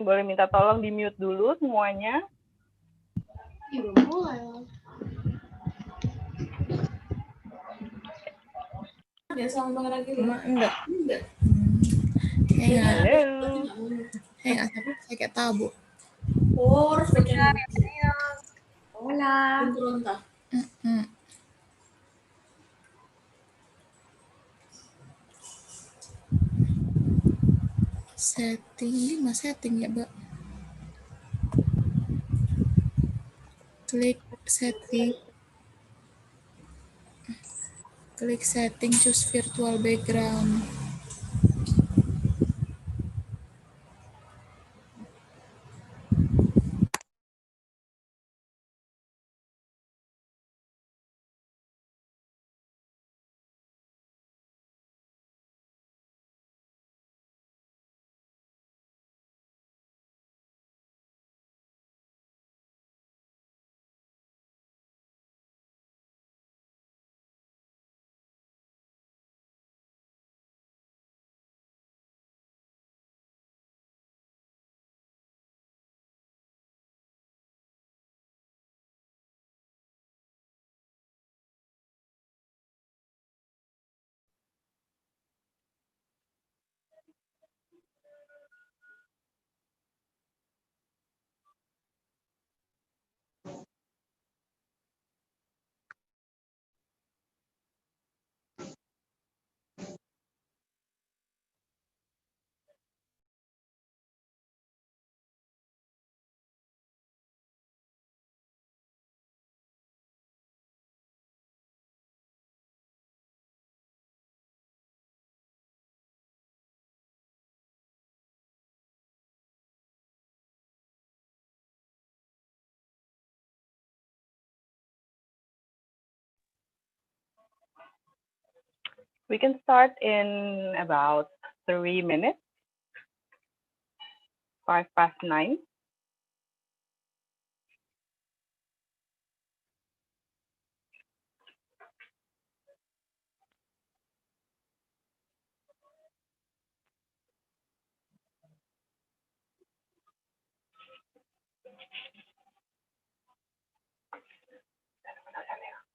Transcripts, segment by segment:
Boleh minta tolong di mute dulu semuanya. Ya, belum mulai. Biasa ngomong lagi. Enggak. Halo. Saya kayak tabu. Oh, harus baca. Hola. Setting, mas setting ya, Mbak. Klik setting. Klik setting, choose virtual background. We can start in about 3 minutes. 9:05.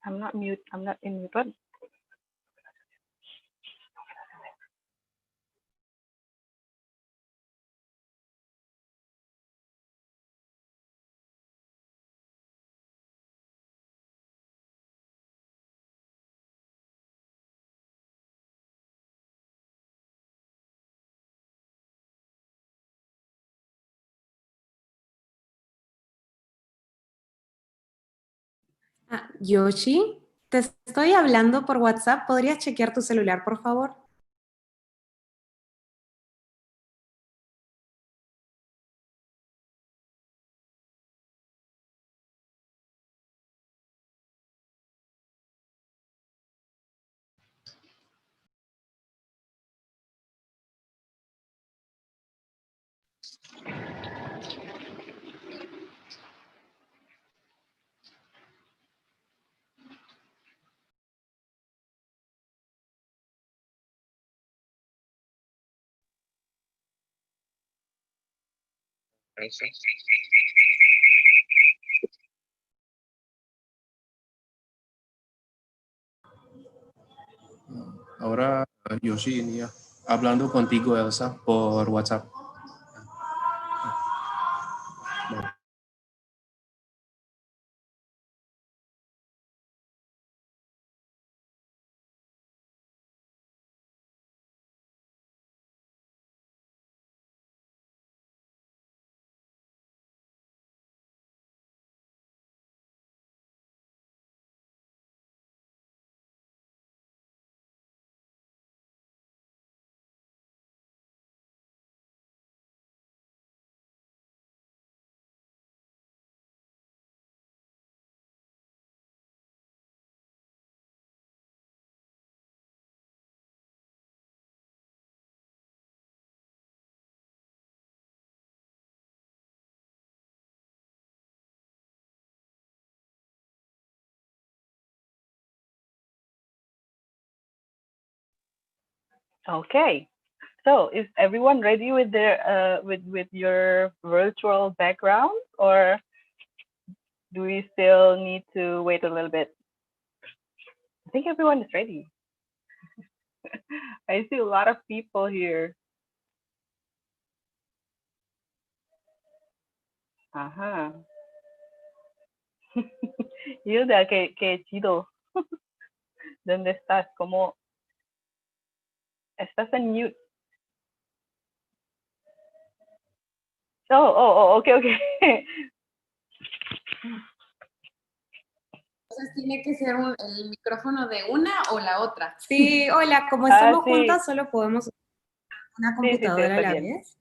I'm not mute. I'm not in mute. Yoshi, te estoy hablando por WhatsApp. ¿Podrías chequear tu celular, por favor? Ahora Yoshi ini ya, hablando contigo, Elsa, por WhatsApp. Okay. So, is everyone ready with their with your virtual background, or do we still need to wait a little bit? I think everyone is ready. I see a lot of people here. Ajá. Hilda, qué chido. ¿Dónde estás? ¿Cómo estás en mute? Okay, okay. Entonces tiene que ser el micrófono de una o la otra. Sí, hola, como Ah, estamos sí. juntas, solo podemos usar una Sí, computadora a está la bien. vez.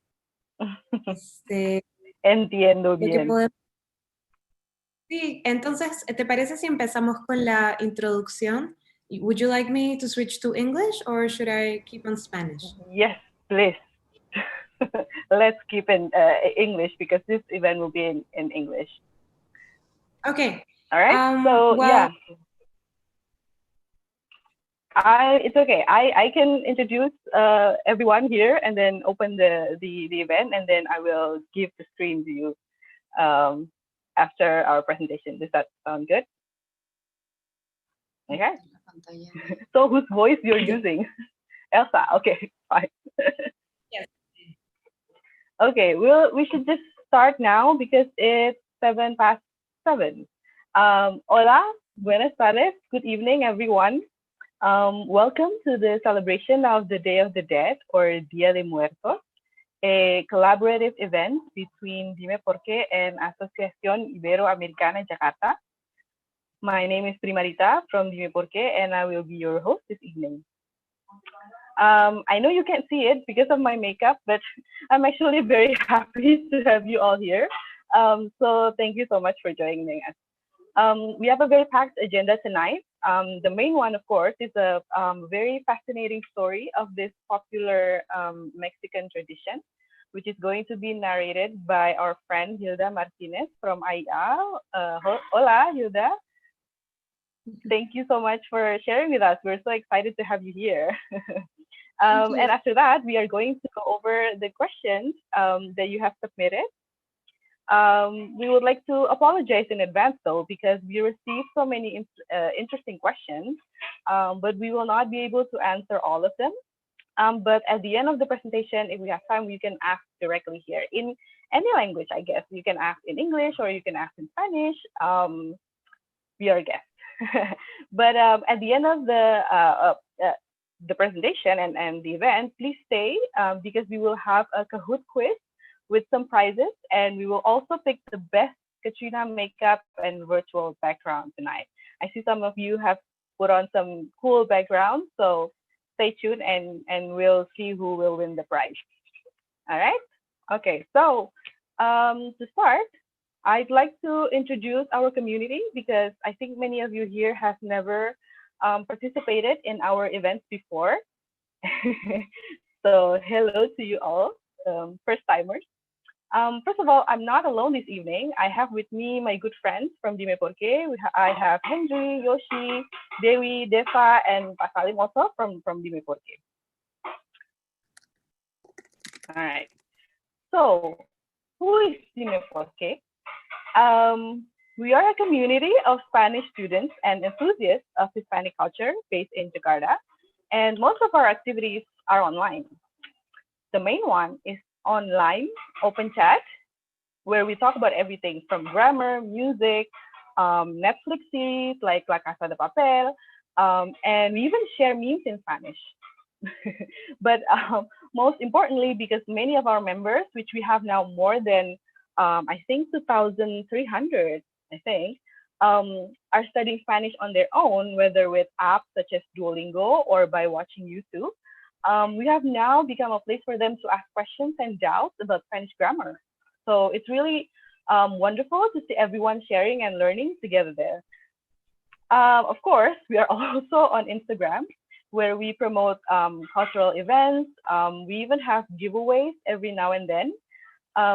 Este, Entiendo lo que bien. podemos... Sí, entonces, ¿te parece si empezamos con la introducción? Would you like me to switch to English or should I keep on Spanish? Yes, please. Let's keep in English because this event will be in English. Okay. All right. So well, yeah, it's okay. I can introduce everyone here and then open the event, and then I will give the screen to you after our presentation. Does that sound good? Okay. So whose voice you're using? Elsa. Okay, fine. Yes. Okay, we should just start now because it's 7 past 7. Hola, buenas tardes, good evening, everyone. Welcome to the celebration of the Day of the Dead, or Día de Muertos, a collaborative event between Dime Por qué and Asociación Iberoamericana Jakarta. My name is Primarita from Dime Por qué, and I will be your host this evening. I know you can't see it because of my makeup, but I'm actually very happy to have you all here. So thank you so much for joining us. We have a very packed agenda tonight. The main one, of course, is a very fascinating story of this popular Mexican tradition, which is going to be narrated by our friend Hilda Martinez from AIA. Hola, Hilda. Thank you so much for sharing with us. We're so excited to have you here. And after that, we are going to go over the questions that you have submitted. We would like to apologize in advance, though, because we received so many interesting questions, but we will not be able to answer all of them. But at the end of the presentation, if we have time, you can ask directly here in any language, I guess. You can ask in English or you can ask in Spanish. Be our guest. But at the end of the presentation and the event, please stay because we will have a Kahoot quiz with some prizes, and we will also pick the best Katrina makeup and virtual background tonight. I see some of you have put on some cool backgrounds, so stay tuned and we'll see who will win the prize. All right? Okay, so to start, I'd like to introduce our community because I think many of you here have never participated in our events before. So hello to you all, first timers. First of all, I'm not alone this evening. I have with me my good friends from Dime Por qué. I have Henry, Yoshi, Dewi, Defa, and Pasalim also from Dime Por qué. All right. So, who is Dime Por qué? We are a community of Spanish students and enthusiasts of Hispanic culture based in Jakarta, and most of our activities are online. The main one is online open chat, where we talk about everything from grammar, music, Netflix series like La Casa de Papel, and we even share memes in Spanish. But most importantly, because many of our members, which we have now more than I think 2,300, I think, are studying Spanish on their own, whether with apps such as Duolingo or by watching YouTube. We have now become a place for them to ask questions and doubts about Spanish grammar. So it's really wonderful to see everyone sharing and learning together there. Of course, we are also on Instagram, where we promote cultural events. We even have giveaways every now and then.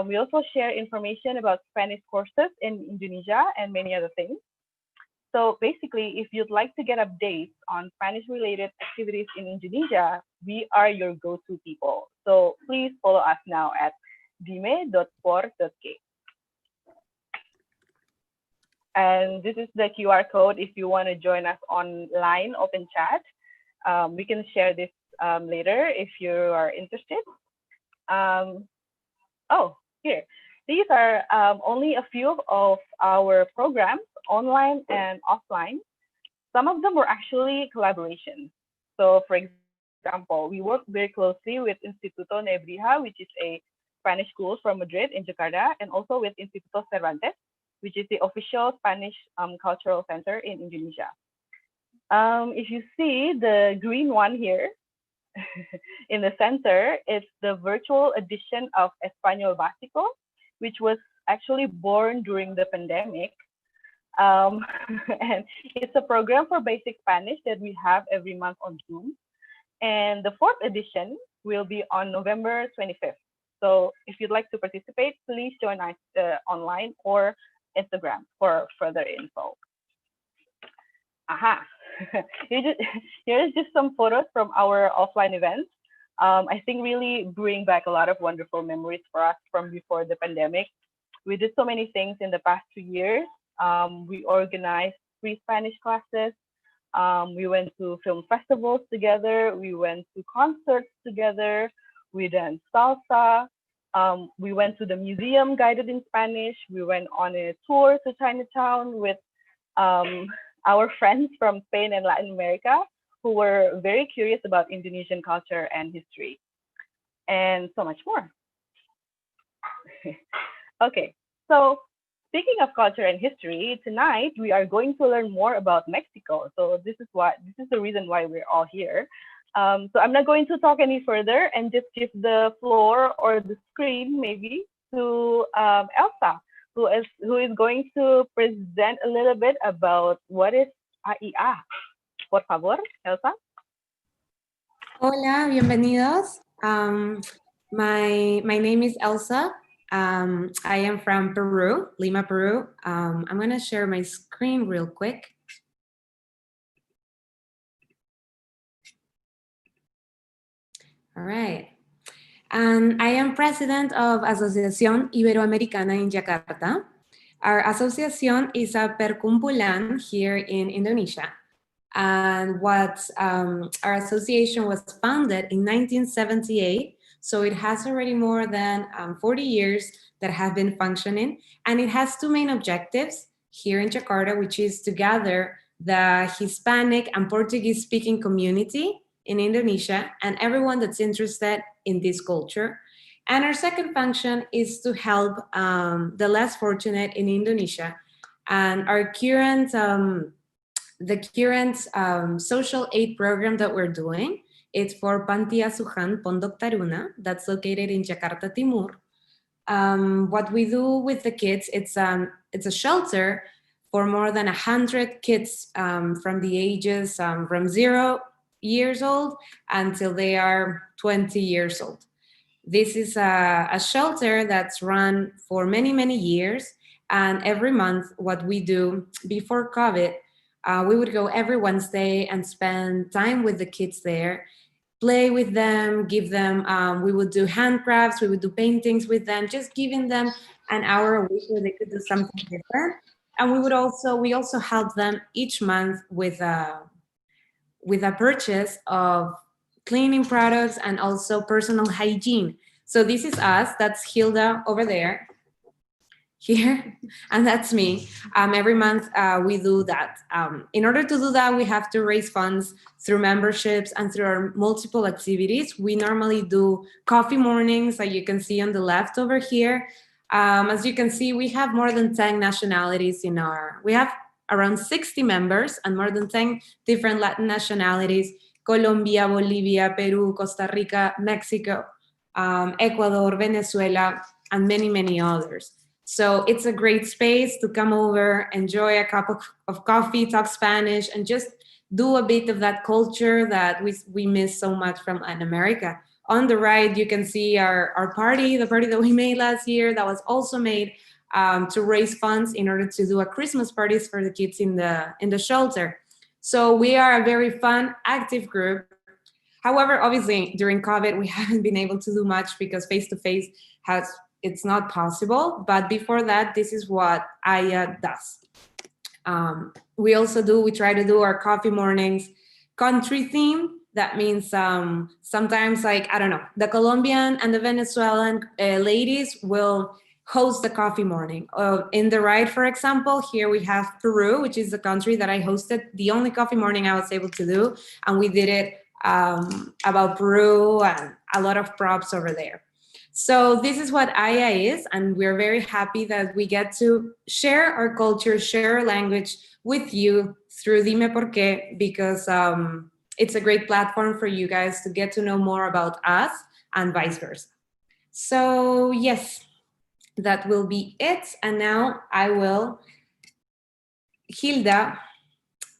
We also share information about Spanish courses in Indonesia and many other things. So basically, if you'd like to get updates on Spanish-related activities in Indonesia, we are your go-to people. So please follow us now at dime.por.k. And this is the QR code if you want to join us online open chat. We can share this later if you are interested. Oh, here. These are only a few of our programs, online and offline. Some of them were actually collaborations. So for example, we work very closely with Instituto Nebrija, which is a Spanish school from Madrid in Jakarta, and also with Instituto Cervantes, which is the official Spanish cultural center in Indonesia. If you see the green one here in the center, it's the virtual edition of Español Básico, which was actually born during the pandemic. And it's a program for basic Spanish that we have every month on Zoom. And the fourth edition will be on November 25th. So if you'd like to participate, please join us online or Instagram for further info. Aha. Here's just some photos from our offline events. I think really bring back a lot of wonderful memories for us from before the pandemic. We did so many things in the past 2 years. We organized free Spanish classes. We went to film festivals together. We went to concerts together. We danced salsa. We went to the museum guided in Spanish. We went on a tour to Chinatown with our friends from Spain and Latin America who were very curious about Indonesian culture and history, and so much more. Okay, so speaking of culture and history, tonight we are going to learn more about Mexico. So this is the reason why we're all here. So I'm not going to talk any further and just give the floor or the screen maybe to Elsa, who is going to present a little bit about what is AIA. Por favor, Elsa. Hola, bienvenidos. My name is Elsa. I am from Peru, Lima, Peru. I'm going to share my screen real quick. All right. And I am president of Asociación Iberoamericana in Jakarta. Our association is a perkumpulan here in Indonesia. And our association was founded in 1978. So it has already more than 40 years that have been functioning. And it has two main objectives here in Jakarta, which is to gather the Hispanic and Portuguese speaking community in Indonesia and everyone that's interested in this culture. And our second function is to help the less fortunate in Indonesia. And our current social aid program that we're doing, it's for Panti Asuhan Pondok Taruna, that's located in Jakarta Timur. What we do with the kids, it's a shelter for more than 100 kids from the ages from 0 years old until they are 20 years old. This is a shelter that's run for many, many years. And every month, what we do before COVID, we would go every Wednesday and spend time with the kids there, play with them, give them, we would do handcrafts, we would do paintings with them, just giving them an hour a week where they could do something different. And we also help them each month with a purchase of cleaning products and also personal hygiene. So this is us, that's Hilda over there, here, and that's me. Every month we do that. In order to do that, we have to raise funds through memberships and through our multiple activities. We normally do coffee mornings, that you can see on the left over here. As you can see, we have more than 10 nationalities we have around 60 members and more than 10 different Latin nationalities: Colombia, Bolivia, Peru, Costa Rica, Mexico, Ecuador, Venezuela, and many, many others. So it's a great space to come over, enjoy a cup of coffee, talk Spanish, and just do a bit of that culture that we miss so much from Latin America. On the right, you can see our party, the party that we made last year that was also made to raise funds in order to do a Christmas parties for the kids in the shelter. So we are a very fun, active group. However, obviously during COVID, we haven't been able to do much because face-to-face it's not possible. But before that, this is what Aya does. We try to do our coffee mornings country theme. That means sometimes, like, I don't know, the Colombian and the Venezuelan ladies will host the coffee morning. In the right, for example, here we have Peru, which is the country that I hosted, the only coffee morning I was able to do. And we did it about Peru and a lot of props over there. So this is what Aya is, and we're very happy that we get to share our culture, share our language with you through Dime Por Qué, because it's a great platform for you guys to get to know more about us and vice versa. So yes, that will be it. And now Hilda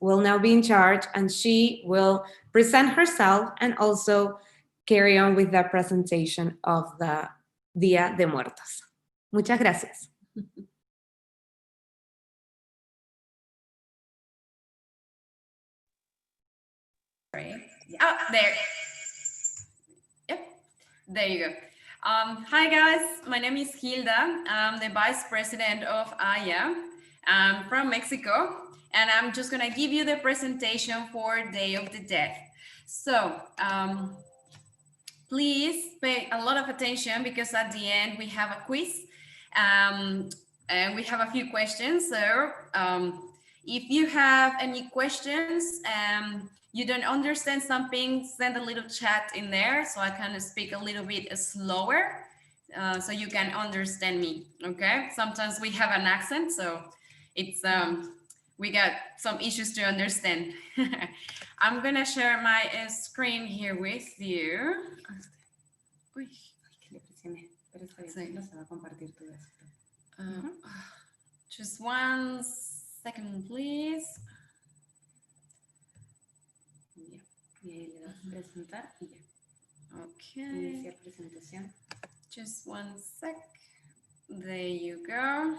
will now be in charge, and she will present herself and also carry on with the presentation of the Día de Muertos. Muchas gracias. Oh, there. Yep, there you go. Hi guys, my name is Hilda. I'm the Vice President of AYA. I'm from Mexico, and I'm just gonna give you the presentation for Day of the Dead. So please pay a lot of attention, because at the end we have a quiz and we have a few questions. So if you have any questions, you don't understand something, send a little chat in there so I can speak a little bit slower so you can understand me, okay? Sometimes we have an accent, so it's we got some issues to understand. I'm gonna share my screen here with you. Just 1 second, please. Okay. Just 1 sec. There you go.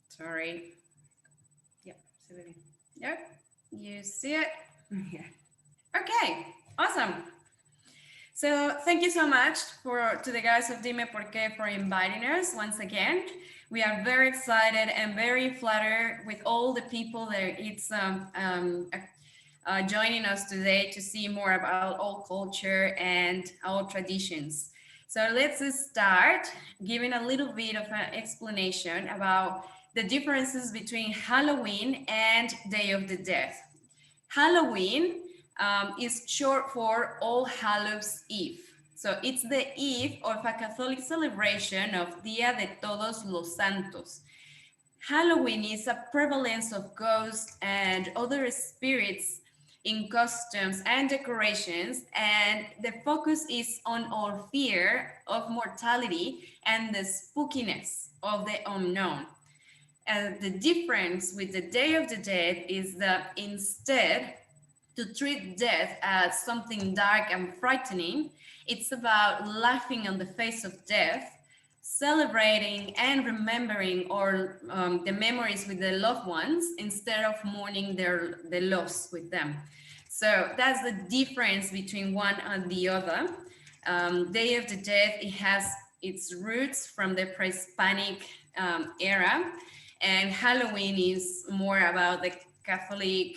Sorry. Yep. You see it? Yeah. Okay. Awesome. So thank you so much to the guys of Dime Por Qué for inviting us once again. We are very excited and very flattered with all the people that it's joining us today to see more about our culture and our traditions. So let's start giving a little bit of an explanation about the differences between Halloween and Day of the Dead. Halloween is short for All Hallows Eve. So it's the eve of a Catholic celebration of Día de Todos los Santos. Halloween is a prevalence of ghosts and other spirits in costumes and decorations, and the focus is on our fear of mortality and the spookiness of the unknown. The difference with the Day of the Dead is that instead to treat death as something dark and frightening, it's about laughing on the face of death, celebrating and remembering the memories with the loved ones instead of mourning the loss with them. So that's the difference between one and the other. Day of the Dead, it has its roots from the pre-Hispanic era, and Halloween is more about the Catholic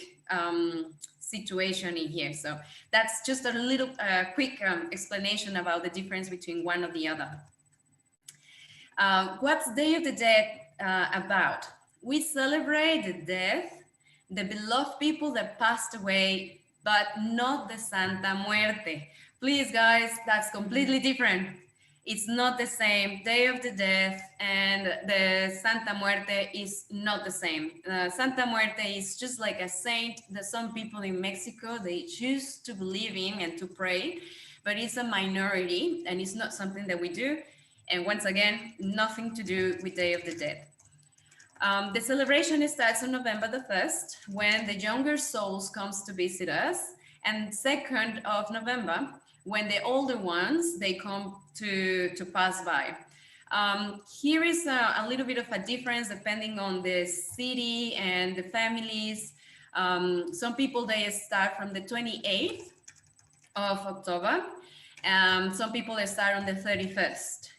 situation in here. So that's just a little quick explanation about the difference between one or the other. What's Day of the Dead about? We celebrate the death, the beloved people that passed away, but not the Santa Muerte. Please, guys, that's completely different. It's not the same. Day of the Dead and the Santa Muerte is not the same. Santa Muerte is just like a saint that some people in Mexico, they choose to believe in and to pray, but it's a minority and it's not something that we do. And once again, nothing to do with Day of the Dead. The celebration starts on November the 1st, when the younger souls comes to visit us, and 2nd of November, when the older ones, they come to pass by. Here is a little bit of a difference depending on the city and the families. Some people, they start from the 28th of October. Some people, they start on the 31st.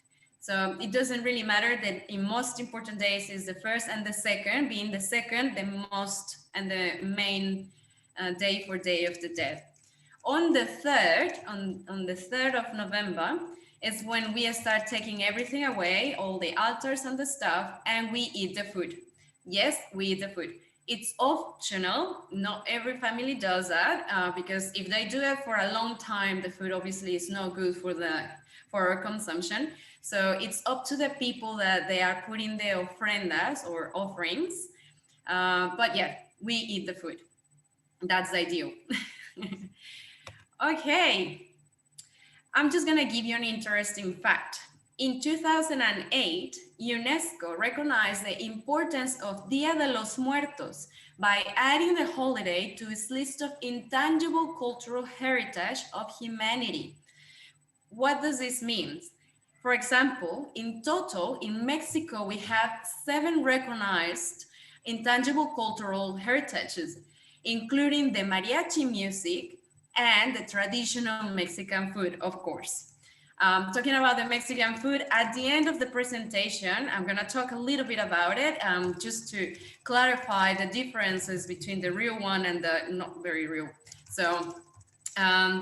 So it doesn't really matter that in most important days is the first and the second, being the second, the most and the main day for Day of the Dead. On the 3rd, on the 3rd of November, is when we start taking everything away, all the altars and the stuff, and we eat the food. Yes, we eat the food. It's optional. Not every family does that because if they do it for a long time, the food obviously is not good for our consumption. So it's up to the people that they are putting the ofrendas or offerings. But yeah, we eat the food. That's the ideal. Okay, I'm just gonna give you an interesting fact. In 2008, UNESCO recognized the importance of Día de los Muertos by adding the holiday to its list of intangible cultural heritage of humanity. What does this mean? For example, in total, in Mexico, we have 7 recognized intangible cultural heritages, including the mariachi music and the traditional Mexican food, of course. Talking about the Mexican food, at the end of the presentation, I'm gonna talk a little bit about it, just to clarify the differences between the real one and the not very real. So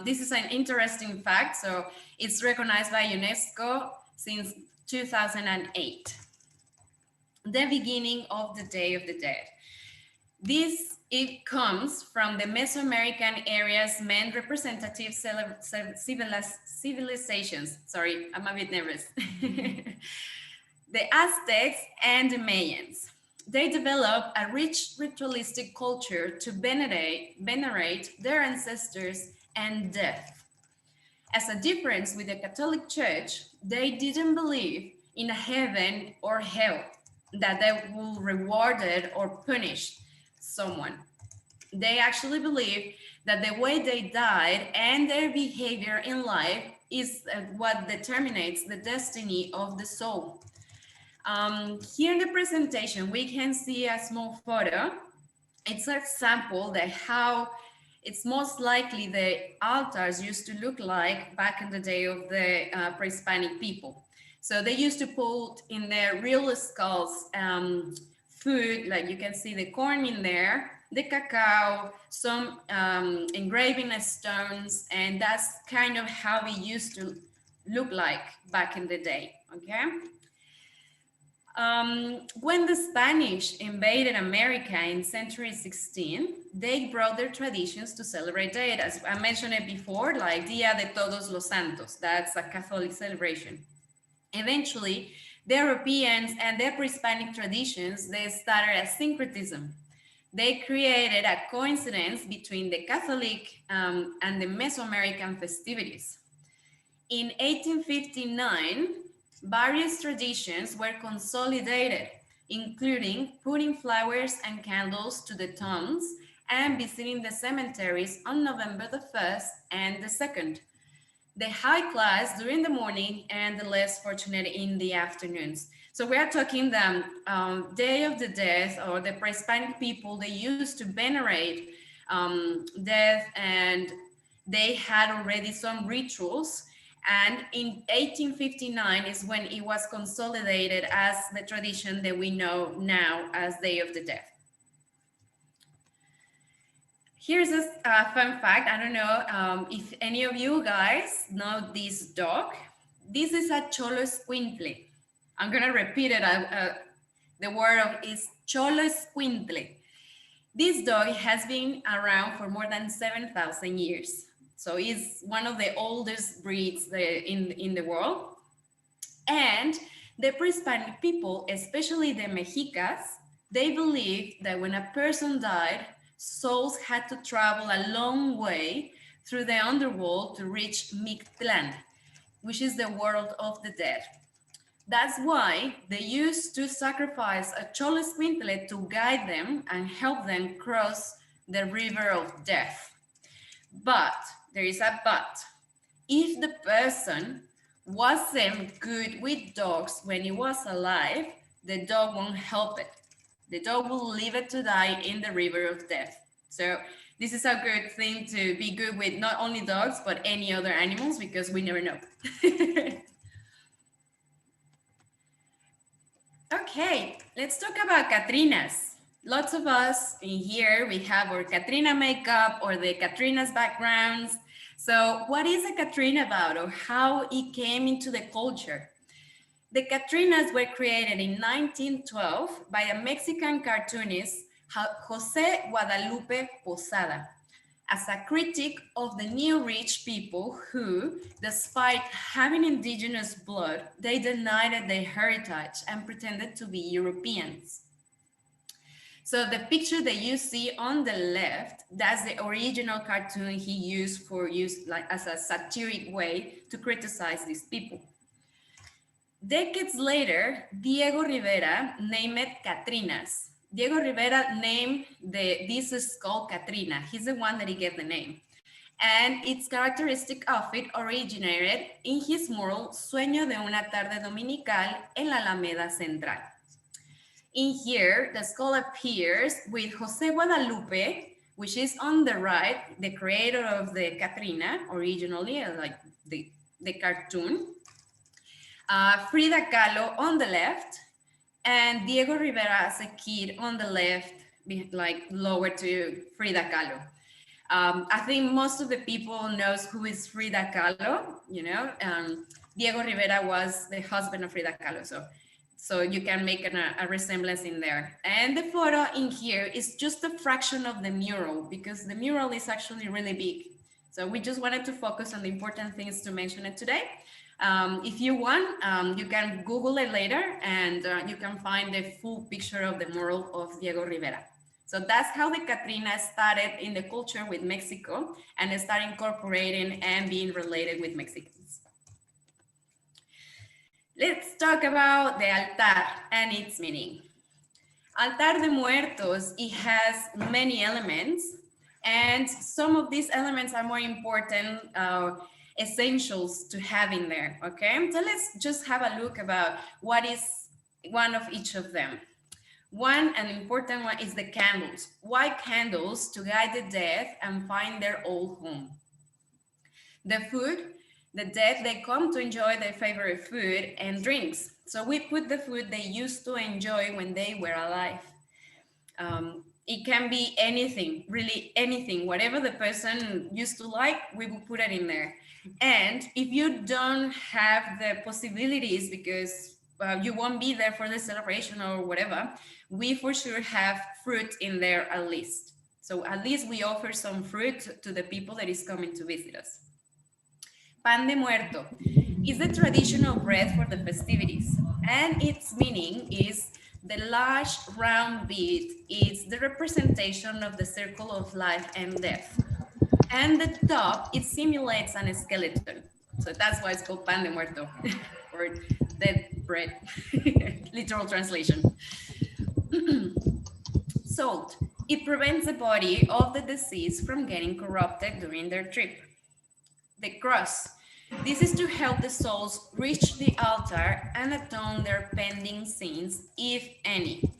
this is an interesting fact. So it's recognized by UNESCO since 2008. The beginning of the Day of the Dead. It comes from the Mesoamerican area's main representative civilizations. Sorry, I'm a bit nervous. The Aztecs and the Mayans. They developed a rich ritualistic culture to venerate their ancestors and death. As a difference with the Catholic Church, they didn't believe in a heaven or hell, that they will reward it or punish someone. They actually believe that the way they died and their behavior in life is what determines the destiny of the soul. Here in the presentation, we can see a small photo. It's an example that how it's most likely the altars used to look like back in the day of the pre-Hispanic people. So they used to put in their real skulls food, like you can see the corn in there, the cacao, some engraving stones, and that's kind of how it used to look like back in the day, okay? When the Spanish invaded America in century 16, they brought their traditions to celebrate it. As I mentioned it before, like Día de Todos los Santos, that's a Catholic celebration. Eventually, the Europeans and their pre-Hispanic traditions, they started a syncretism. They created a coincidence between the Catholic and the Mesoamerican festivities. In 1859, various traditions were consolidated, including putting flowers and candles to the tombs and visiting the cemeteries on November the 1st and the 2nd. The high class during the morning and the less fortunate in the afternoons. So we are talking the Day of the Dead, or the pre-Hispanic people, they used to venerate death, and they had already some rituals. And in 1859 is when it was consolidated as the tradition that we know now as Day of the Dead. Here's a fun fact. I don't know if any of you guys know this dog. This is a cholo escuintle. I'm gonna repeat it. The word is cholo escuintle. This dog has been around for more than 7,000 years. So it's one of the oldest breeds in the world. And the pre-Hispanic people, especially the Mexicas, they believed that when a person died, souls had to travel a long way through the underworld to reach Mictlan, which is the world of the dead. That's why they used to sacrifice a cholo escuintle to guide them and help them cross the river of death. But there is a but. if the person wasn't good with dogs when he was alive, the dog won't help it. The dog will leave it to die in the river of death. So this is a good thing to be good with not only dogs, but any other animals, because we never know. Okay, let's talk about Catrinas. Lots of us in here, we have our Catrina makeup or the Catrina's backgrounds. So what is a Catrina about, or how it came into the culture? The Catrinas were created in 1912 by a Mexican cartoonist, Jose Guadalupe Posada, as a critic of the new rich people who, despite having indigenous blood, they denied their heritage and pretended to be Europeans. So the picture that you see on the left, that's the original cartoon he used like as a satiric way to criticize these people. Decades later, Diego Rivera named it Catrinas. Diego Rivera named this skull Catrina. He's the one that he gave the name. And its characteristic of it originated in his mural Sueño de una tarde dominical en la Alameda Central. In here, the skull appears with Jose Guadalupe, which is on the right, the creator of the Catrina, originally, like the cartoon. Frida Kahlo on the left, and Diego Rivera as a kid on the left, like lower to Frida Kahlo. I think most of the people knows who is Frida Kahlo, you know. Diego Rivera was the husband of Frida Kahlo, so you can make a resemblance in there. And the photo in here is just a fraction of the mural, because the mural is actually really big. So we just wanted to focus on the important things to mention it today. If you want, you can Google it later, and you can find the full picture of the mural of Diego Rivera. So that's how the Catrina started in the culture with Mexico and started incorporating and being related with Mexicans. Let's talk about the altar and its meaning. Altar de Muertos, it has many elements, and some of these elements are more important essentials to have in there, okay? So let's just have a look about what is one of each of them. One, an important one, is the candles. Why candles? To guide the dead and find their old home. The food, the dead, they come to enjoy their favorite food and drinks. So we put the food they used to enjoy when they were alive. It can be anything, really anything, whatever the person used to like, we will put it in there. And if you don't have the possibilities because you won't be there for the celebration or whatever, we for sure have fruit in there at least. So at least we offer some fruit to the people that is coming to visit us. Pan de Muerto is the traditional bread for the festivities, and its meaning is the large round bead is the representation of the circle of life and death. And the top, it simulates an skeleton. So that's why it's called Pan de Muerto, or dead bread, literal translation. Salt, it prevents the body of the deceased from getting corrupted during their trip. The cross, this is to help the souls reach the altar and atone their pending sins, if any.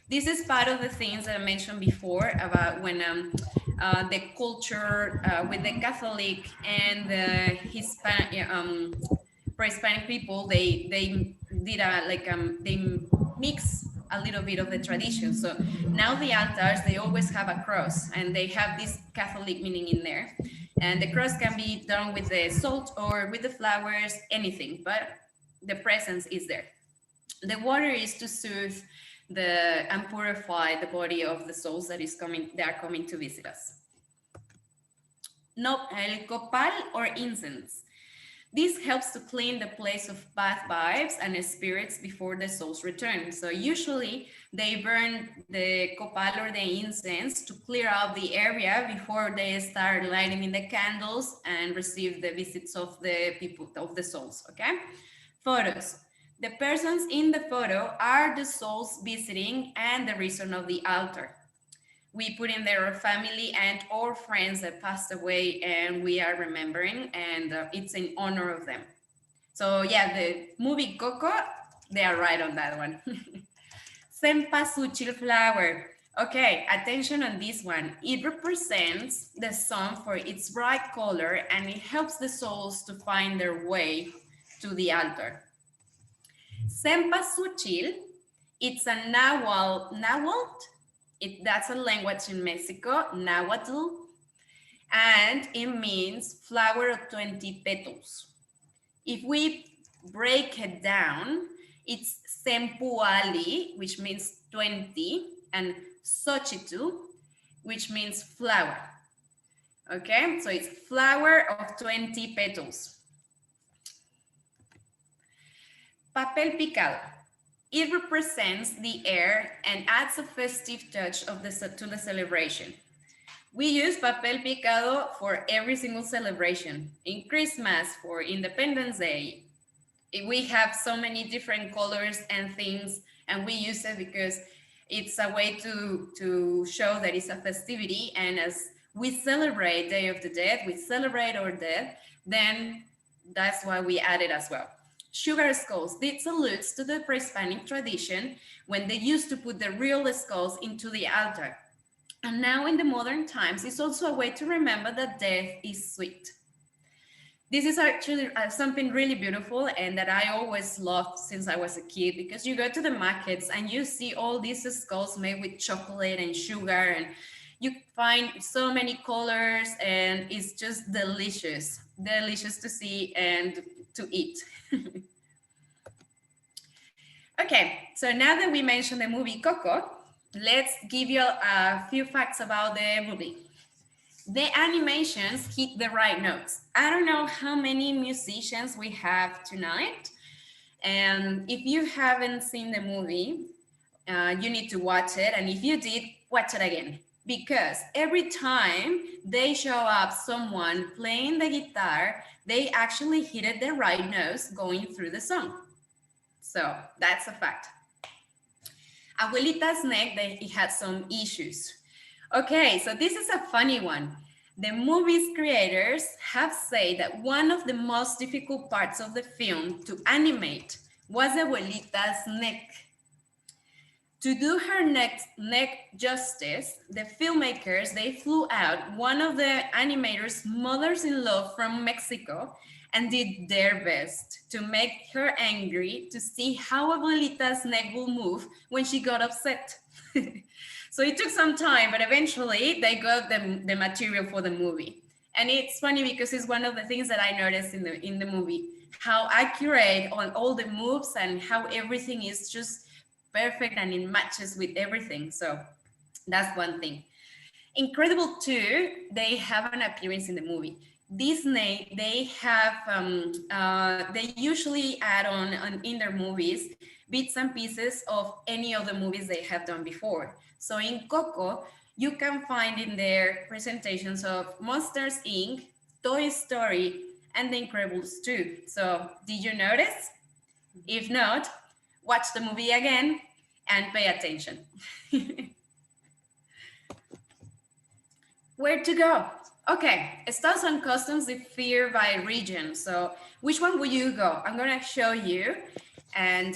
This is part of the things that I mentioned before about when the culture with the Catholic and the Hispanic, pre-Hispanic people, they did they mix a little bit of the tradition. So now the altars, they always have a cross, and they have this Catholic meaning in there. And the cross can be done with the salt or with the flowers, anything, but the presence is there. The water is to soothe and purify the body of the souls that are coming to visit us. No, el copal or incense. This helps to clean the place of bad vibes and spirits before the souls return. So usually they burn the copal or the incense to clear out the area before they start lighting the candles and receive the visits of the people, of the souls, okay? Photos. The persons in the photo are the souls visiting and the reason of the altar. we put in there our family and our friends that passed away and we are remembering, and it's in honor of them. So yeah, the movie Coco, they are right on that one. Cempasúchil flower. Okay, attention on this one. It represents the sun for its bright color and it helps the souls to find their way to the altar. Cempasúchil, it's a Nahuatl, that's a language in Mexico, Nahuatl, and it means flower of 20 petals. If we break it down, it's Sempuali, which means 20, and Xochitl, which means flower. Okay, so it's flower of 20 petals. Papel picado. It represents the air and adds a festive touch to the celebration. We use papel picado for every single celebration. In Christmas, for Independence Day, we have so many different colors and things, and we use it because it's a way to show that it's a festivity. And as we celebrate Day of the Dead, we celebrate our dead, then that's why we add it as well. Sugar skulls. This alludes to the pre-Hispanic tradition when they used to put the real skulls into the altar. And now in the modern times, it's also a way to remember that death is sweet. This is actually something really beautiful and that I always loved since I was a kid, because you go to the markets and you see all these skulls made with chocolate and sugar, and you find so many colors, and it's just delicious to see and to eat. Okay, so now that we mentioned the movie Coco, let's give you a few facts about the movie. The animations hit the right notes. I don't know how many musicians we have tonight, and if you haven't seen the movie, you need to watch it, and if you did, watch it again, because every time they show up someone playing the guitar, they actually hit the right notes going through the song. So that's a fact. Abuelita's neck, it had some issues. Okay, so this is a funny one. The movie's creators have said that one of the most difficult parts of the film to animate was Abuelita's neck. To do her neck justice, the filmmakers, they flew out one of the animators' mothers-in-law from Mexico and did their best to make her angry to see how Abuelita's neck will move when she got upset. So it took some time, but eventually they got the material for the movie. And it's funny because it's one of the things that I noticed in the movie, how accurate on all the moves and how everything is just perfect and it matches with everything. So that's one thing. Incredible 2, they have an appearance in the movie. Disney, they have, they usually add on in their movies bits and pieces of any of the movies they have done before. So in Coco, you can find in there presentations of Monsters, Inc., Toy Story, and The Incredibles 2. So did you notice? If not, watch the movie again and pay attention. Where to go? Okay, styles and customs differ by region. So which one will you go? I'm gonna show you, and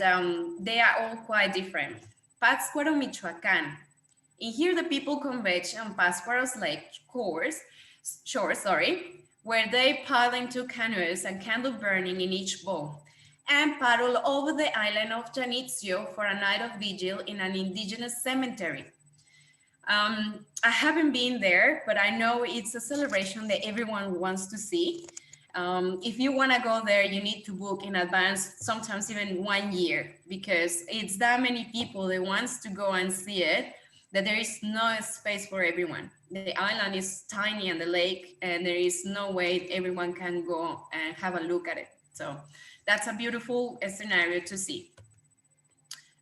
they are all quite different. Pátzcuaro, Michoacán. In here, the people converge on Pátzcuaro's lake shore, where they paddle into canoes and candle burning in each boat, and paddle over the island of Janitzio for a night of vigil in an indigenous cemetery. I haven't been there, but I know it's a celebration that everyone wants to see. If you want to go there, you need to book in advance, sometimes even 1 year, because it's that many people that wants to go and see it, that there is no space for everyone. The island is tiny and the lake, and there is no way everyone can go and have a look at it. So that's a beautiful scenario to see.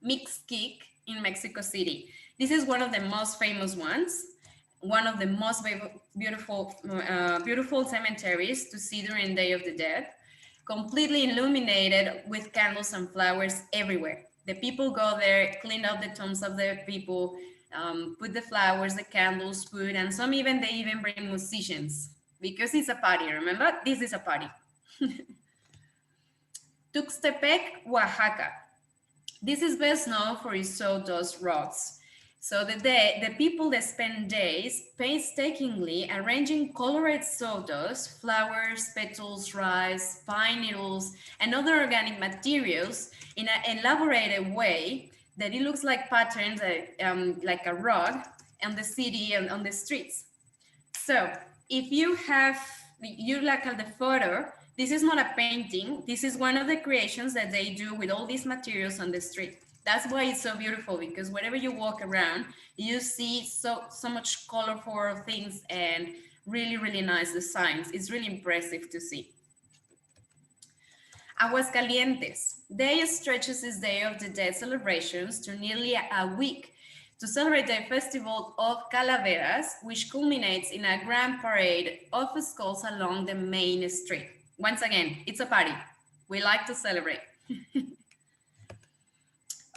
Mixquic in Mexico City. This is one of the most famous ones, one of the most beautiful cemeteries to see during Day of the Dead, completely illuminated with candles and flowers everywhere. The people go there, clean up the tombs of the people, put the flowers, the candles, food, and some even they even bring musicians because it's a party. Remember, this is a party. Tuxtepec, Oaxaca. This is best known for its sawdust rocks. So the people that spend days painstakingly arranging colored sawdust, flowers, petals, rice, pine needles, and other organic materials in an elaborated way that it looks like patterns like a rug on the city and on the streets. So if you look at the photo, this is not a painting. This is one of the creations that they do with all these materials on the street. That's why it's so beautiful, because wherever you walk around, you see so much colorful things and really, really nice designs. It's really impressive to see. Aguascalientes. They stretches this Day of the Dead celebrations to nearly a week to celebrate the festival of Calaveras, which culminates in a grand parade of skulls along the main street. Once again, it's a party. We like to celebrate.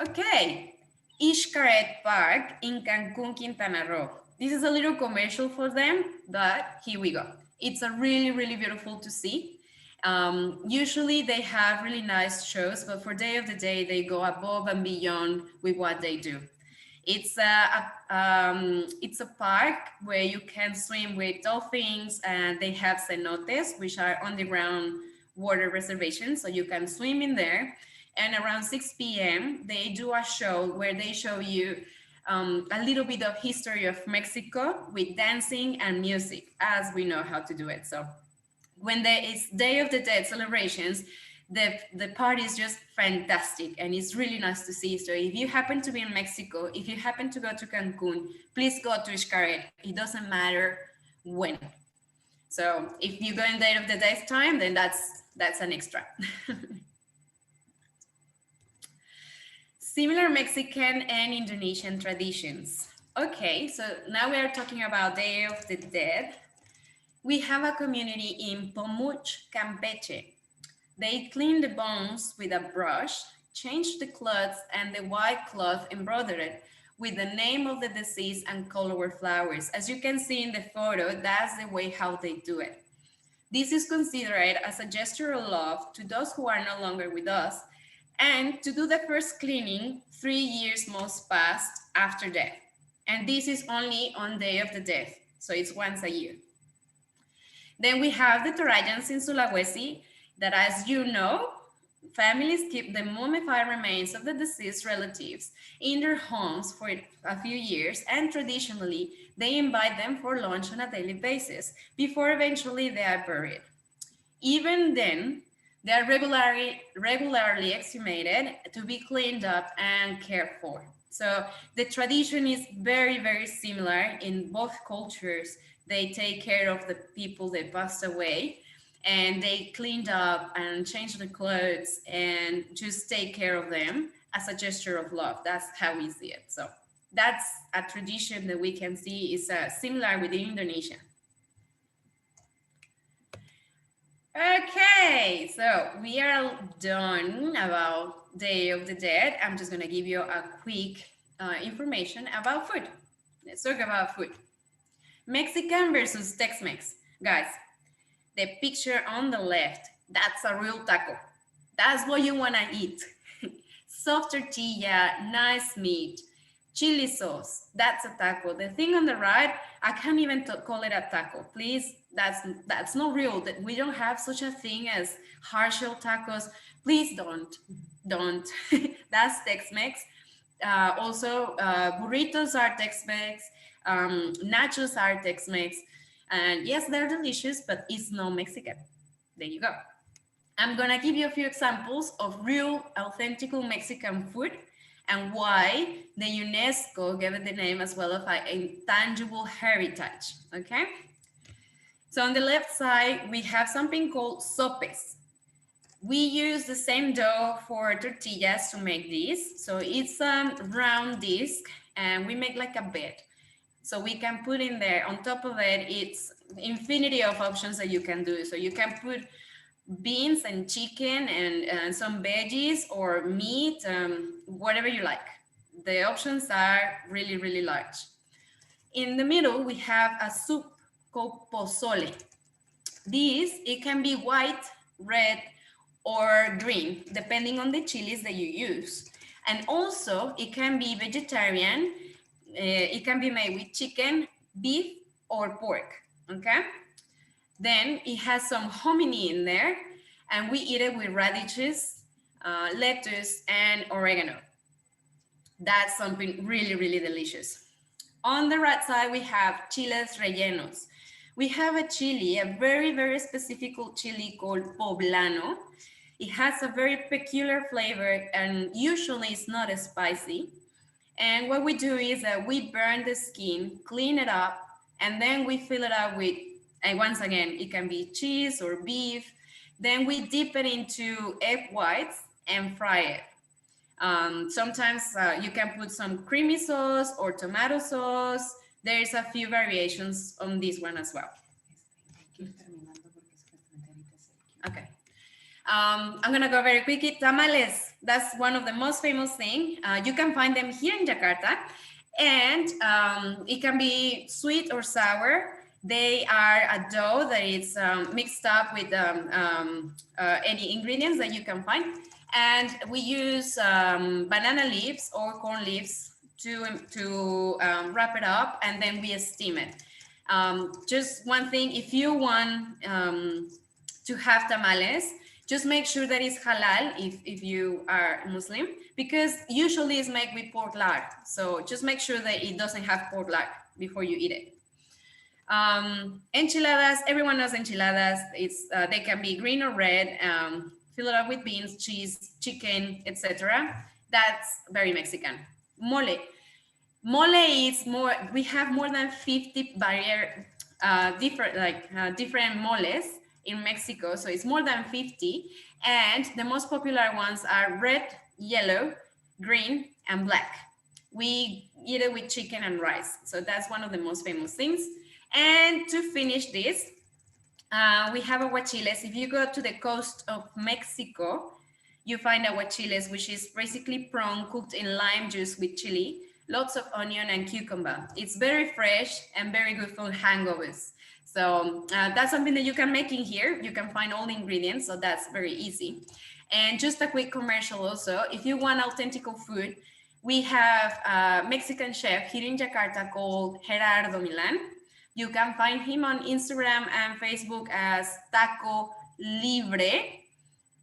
Okay, Xcaret Park in Cancun, Quintana Roo. This is a little commercial for them, but here we go. It's a really, really beautiful to see. Usually they have really nice shows, but for Day of the Day, they go above and beyond with what they do. It's a park where you can swim with dolphins, and they have cenotes, which are underground water reservations, so you can swim in there. And around 6 p.m., they do a show where they show you a little bit of history of Mexico with dancing and music, as we know how to do it. So when there is Day of the Dead celebrations, the party is just fantastic, and it's really nice to see. So if you happen to be in Mexico, if you happen to go to Cancun, please go to Xcaret. It doesn't matter when. So if you go in Day of the Dead time, then that's an extra. Similar Mexican and Indonesian traditions. Okay, so now we are talking about Day of the Dead. We have a community in Pomuch, Campeche. They clean the bones with a brush, change the cloths and the white cloth embroidered with the name of the deceased and colored flowers. As you can see in the photo, that's the way how they do it. This is considered as a gesture of love to those who are no longer with us, and to do the first cleaning 3 years must pass after death. And this is only on Day of the Dead, so it's once a year. Then we have the Torayans in Sulawesi, that, as you know, families keep the mummified remains of the deceased relatives in their homes for a few years, and traditionally, they invite them for lunch on a daily basis before eventually they are buried. Even then, they are regularly exhumated to be cleaned up and cared for. So the tradition is very, very similar in both cultures. They take care of the people that passed away, and they cleaned up and changed the clothes and just take care of them as a gesture of love. That's how we see it. So that's a tradition that we can see is similar with Indonesia. Okay, so we are done about Day of the Dead. I'm just gonna give you a quick information about food. Let's talk about food. Mexican versus Tex-Mex. Guys, the picture on the left, that's a real taco. That's what you wanna eat. Soft tortilla, nice meat, chili sauce, that's a taco. The thing on the right, I can't even call it a taco. Please, that's not real. We don't have such a thing as hard shell tacos. Please don't. That's Tex-Mex. Also, burritos are Tex-Mex. Nachos are Tex-Mex. And yes, they're delicious, but it's not Mexican. There you go. I'm gonna give you a few examples of real, authentic Mexican food and why the UNESCO gave it the name as well of an intangible heritage, okay? So on the left side, we have something called sopes. We use the same dough for tortillas to make this. So it's a round disc, and we make like a bed. So we can put in there, on top of it, it's infinity of options that you can do. So you can put beans and chicken and some veggies or meat, whatever you like. The options are really, really large. In the middle, we have a soup called pozole. This, it can be white, red, or green, depending on the chilies that you use. And also, it can be vegetarian. It can be made with chicken, beef, or pork, okay? Then it has some hominy in there, and we eat it with radishes, lettuce, and oregano. That's something really, really delicious. On the right side, we have chiles rellenos. We have a chili, a very, very specific chili called poblano. It has a very peculiar flavor and usually it's not as spicy. And what we do is that we burn the skin, clean it up, and then we fill it up with, and once again, it can be cheese or beef. Then we dip it into egg whites and fry it. Sometimes you can put some creamy sauce or tomato sauce. There's a few variations on this one as well. Okay. I'm gonna go very quickly. Tamales, that's one of the most famous things. You can find them here in Jakarta, and it can be sweet or sour. They are a dough that is mixed up with any ingredients that you can find. And we use banana leaves or corn leaves to wrap it up, and then we steam it. Just one thing, if you want to have tamales, just make sure that it's halal if you are Muslim, because usually it's made with pork lard. So just make sure that it doesn't have pork lard before you eat it. Enchiladas, everyone knows enchiladas. They can be green or red. Fill it up with beans, cheese, chicken, etc. That's very Mexican. Mole. Mole is more, we have more than 50 different moles in Mexico. So it's more than 50. And the most popular ones are red, yellow, green, and black. We eat it with chicken and rice. So that's one of the most famous things. And to finish this, we have aguachiles. If you go to the coast of Mexico, you find aguachiles, which is basically prawn cooked in lime juice with chili, lots of onion and cucumber. It's very fresh and very good for hangovers. So that's something that you can make in here. You can find all the ingredients, so that's very easy. And just a quick commercial also, if you want authentic food, we have a Mexican chef here in Jakarta called Gerardo Milan. You can find him on Instagram and Facebook as Taco Libre.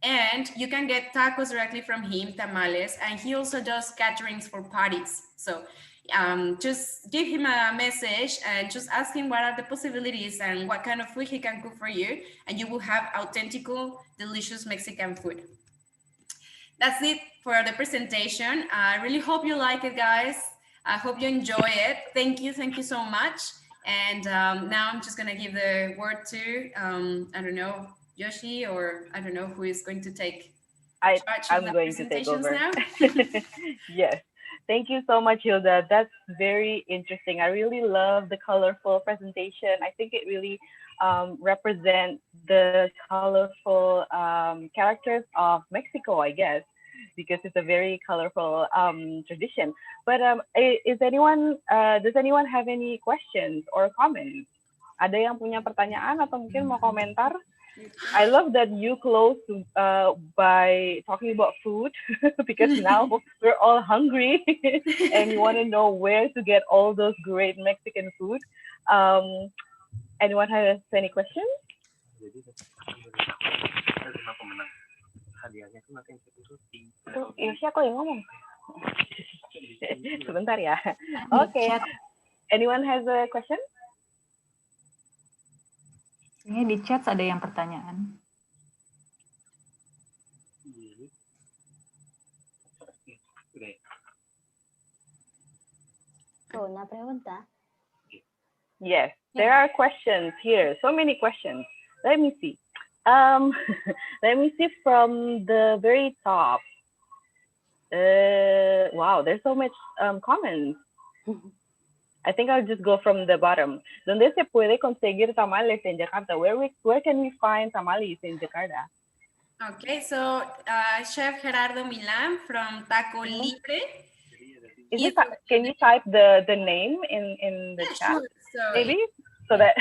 And you can get tacos directly from him, tamales, and he also does caterings for parties. So just give him a message and just ask him what are the possibilities and what kind of food he can cook for you, and you will have authentic, delicious Mexican food. That's it for the presentation. I really hope you like it, guys. I hope you enjoy it. Thank you so much. And now I'm just gonna give the word to, I don't know, Yoshi, or I don't know who is going to take charge of the going to take over now. Yes, thank you so much, Hilda. That's very interesting. I really love the colorful presentation. I think it really represents the colorful characters of Mexico, I guess, because it's a very colorful tradition. But does anyone have any questions or comments? Ada yang punya pertanyaan atau mungkin mau komentar? I love that you close by talking about food because now we're all hungry and you want to know where to get all those great Mexican food. Anyone has any questions? Yoshi, aku yang ngomong. Sebentar ya. Okay. Anyone has a question? Ini di chat ada yang pertanyaan. Una pregunta. Yes, there are questions here. So many questions. Let me see. Let me see from the very top. Wow, there's so much comments. I think I'll just go from the bottom. ¿Dónde se puede conseguir tamales en Jakarta? Where can we find tamales in Jakarta? Okay, so Chef Gerardo Milan from Taco Libre. Is He's it? Can you type the name in the yeah, chat, sure. So maybe, so that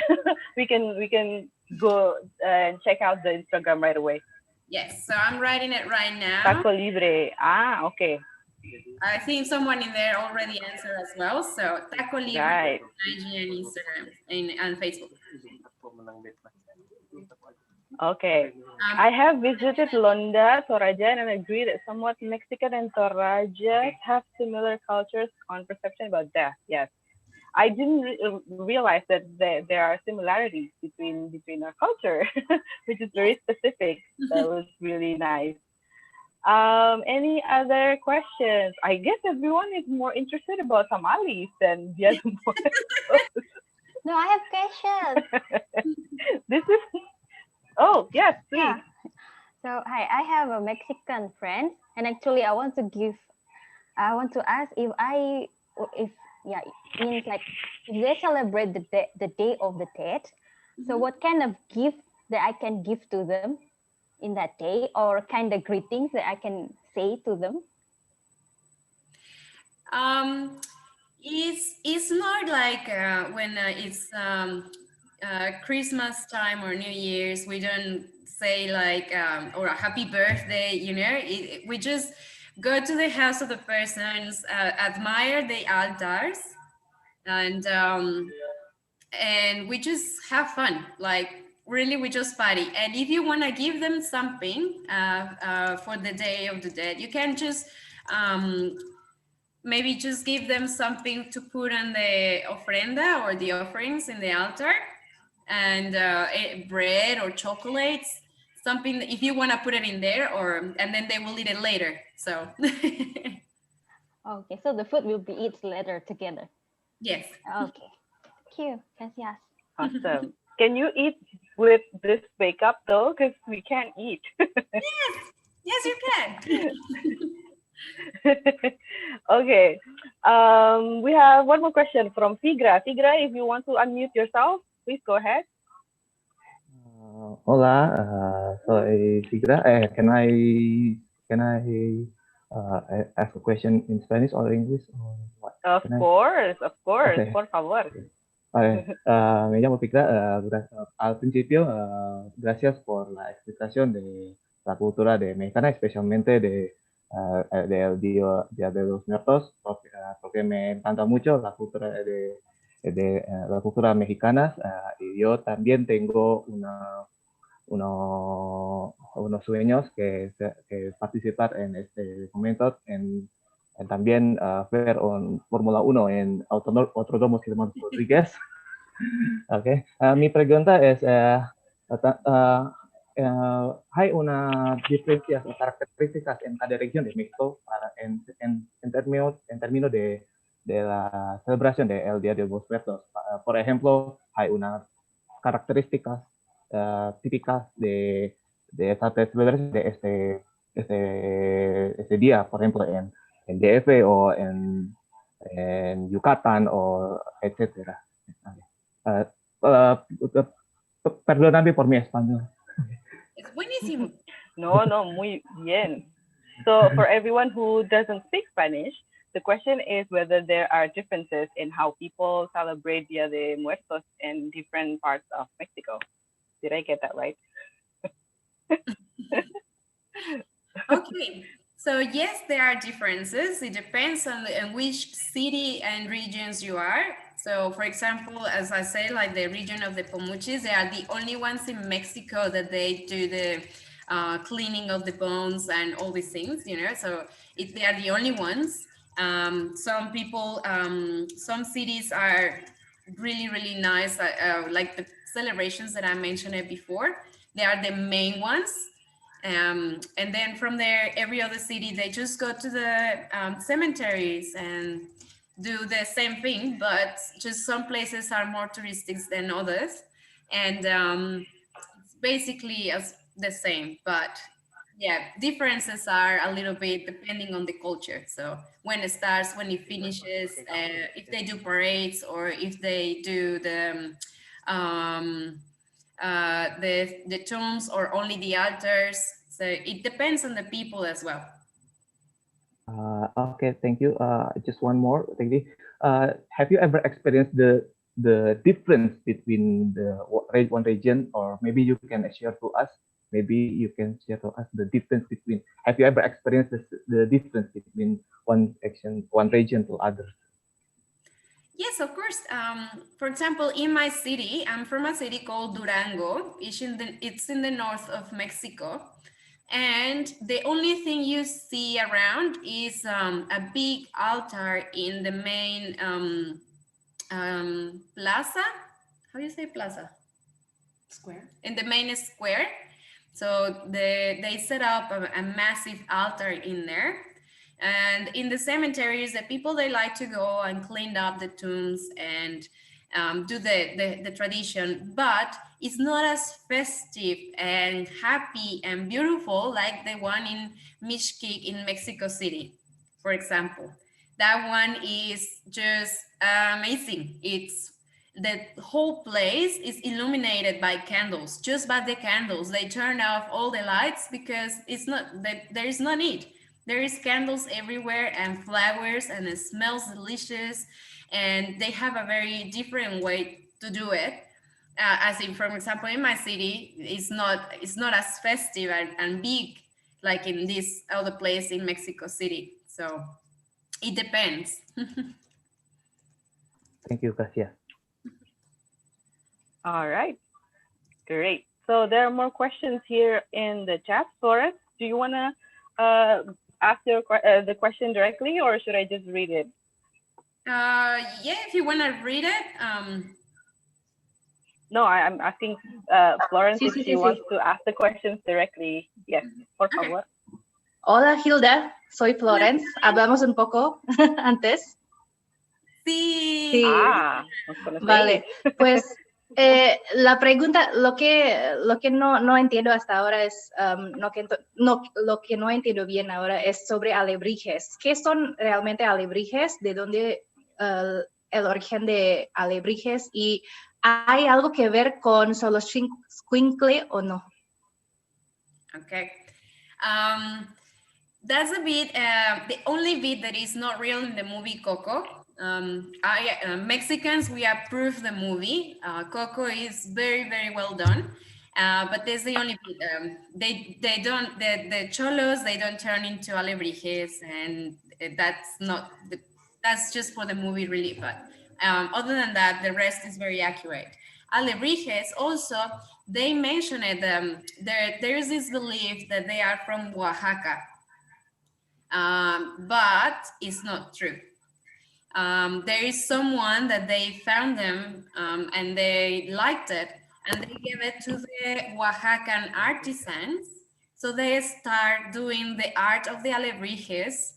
we can go and check out the Instagram right away. yes, so I'm writing it right now. Taco Libre. Ah, okay. I think someone in there already answered as well. So Taco Libre, Right. IG and Instagram and Facebook. Okay. I have visited Londa, Toraja, and agree that somewhat Mexican and Toraja have similar cultures on perception about death. Yes. I didn't realize that there are similarities between our culture, which is very specific. That was really nice. Any other questions? I guess everyone is more interested about tamales than Dia de Muertos. No, I have questions. This is, oh yes, please. Yeah. So hi, I have a Mexican friend, and actually I want to ask if yeah, means like if they celebrate the day of the dead, so what kind of gift that I can give to them in that day, or kind of greetings that I can say to them? It's not like when it's Christmas time or New Year's, we don't say like or a happy birthday, we just go to the house of the persons, admire the altars, and we just have fun, like really we just party. And if you want to give them something for the Day of the Dead, you can just maybe just give them something to put on the ofrenda or the offerings in the altar, and bread or chocolates, something if you want to put it in there, and then they will eat it later. So Okay, so the food will be eaten later together. yes. Okay, thank you. Gracias. Awesome. Can you eat with this wake up though? Because we can't eat. Yes, you can. Okay. We have one more question from Figra. Figra, if you want to unmute yourself, please go ahead. Hola, soy Tigra. Can I ask a question in Spanish or English or what? Of course, Okay. por favor. Okay. Me llamo Tigra. Al principio, gracias por la explicación de la cultura de mexicana, especialmente del Día de los Muertos, porque me encanta mucho la cultura de la cultura mexicana, y yo también tengo unos sueños que participar en este momento, también ver un Fórmula 1 en Autódromo Hermanos Rodríguez. Okay. Mi pregunta es, hay una diferencia o características en cada región de México en términos de la celebración del Día de los Muertos. Por ejemplo, hay unas características típicas de esta celebración de este día, por ejemplo, en DF o en Yucatán o etcétera. Perdóname por mi español. Es buenísimo. No, muy bien. So for everyone who doesn't speak Spanish, the question is whether there are differences in how people celebrate Dia de Muertos in different parts of Mexico. Did I get that right? Okay. So yes, there are differences. It depends on which city and regions you are. So for example, as I said, like the region of the Pomuchis, they are the only ones in Mexico that they do the cleaning of the bones and all these things, so they are the only ones. Some people, some cities are really, really nice, like the celebrations that I mentioned before. They are the main ones. And then from there, every other city, they just go to the cemeteries and do the same thing, but just some places are more touristic than others. And it's basically as the same, but yeah, differences are a little bit depending on the culture. So when it starts, when it finishes, if they do parades or if they do the tombs or only the altars. So it depends on the people as well. Okay, thank you. Just one more. Thank you. Have you ever experienced the difference between one region, or maybe you can share to us? Maybe you can share to us the difference between. Have you ever experienced the difference between one region to others? Yes, of course. For example, in my city, I'm from a city called Durango. It's in the north of Mexico. And the only thing you see around is a big altar in the main plaza. How do you say plaza? Square. In the main square. So they set up a massive altar in there. And in the cemeteries, the people, they like to go and clean up the tombs and do the tradition, but it's not as festive and happy and beautiful like the one in Mixquic in Mexico City, for example. That one is just amazing. It's the whole place is illuminated by candles, just by the candles. They turn off all the lights because it's not that there is no need. There is candles everywhere and flowers, and it smells delicious, and they have a very different way to do it. As in, for example, in my city, it's not as festive and big like in this other place in Mexico City. So it depends. Thank you, Kasia. All right, great. So there are more questions here in the chat. Florence, do you want to ask the question directly, or should I just read it? Yeah, if you want to read it. No, I'm asking Florence if she wants to ask the questions directly. Yes, por favor. Hola, Hilda. Soy Florence. Hablamos un poco antes. Sí. Sí. Ah, vale. Pues la pregunta, lo que no entiendo hasta ahora es, lo que no entiendo bien ahora es sobre alebrijes. ¿Qué son realmente alebrijes? ¿De dónde el origen de alebrijes? ¿Y hay algo que ver con solo squinkle o no? Okay. That's a bit, the only bit that is not real in the movie Coco. Mexicans, we approve the movie. Coco is very, very well done. But there's the only bit, they don't, the cholos, they don't turn into alebrijes, and that's just for the movie really. But other than that, the rest is very accurate. Alebrijes also, they mention it, there is this belief that they are from Oaxaca, but it's not true. There is someone that they found them and they liked it, and they gave it to the Oaxacan artisans. So they start doing the art of the alebrijes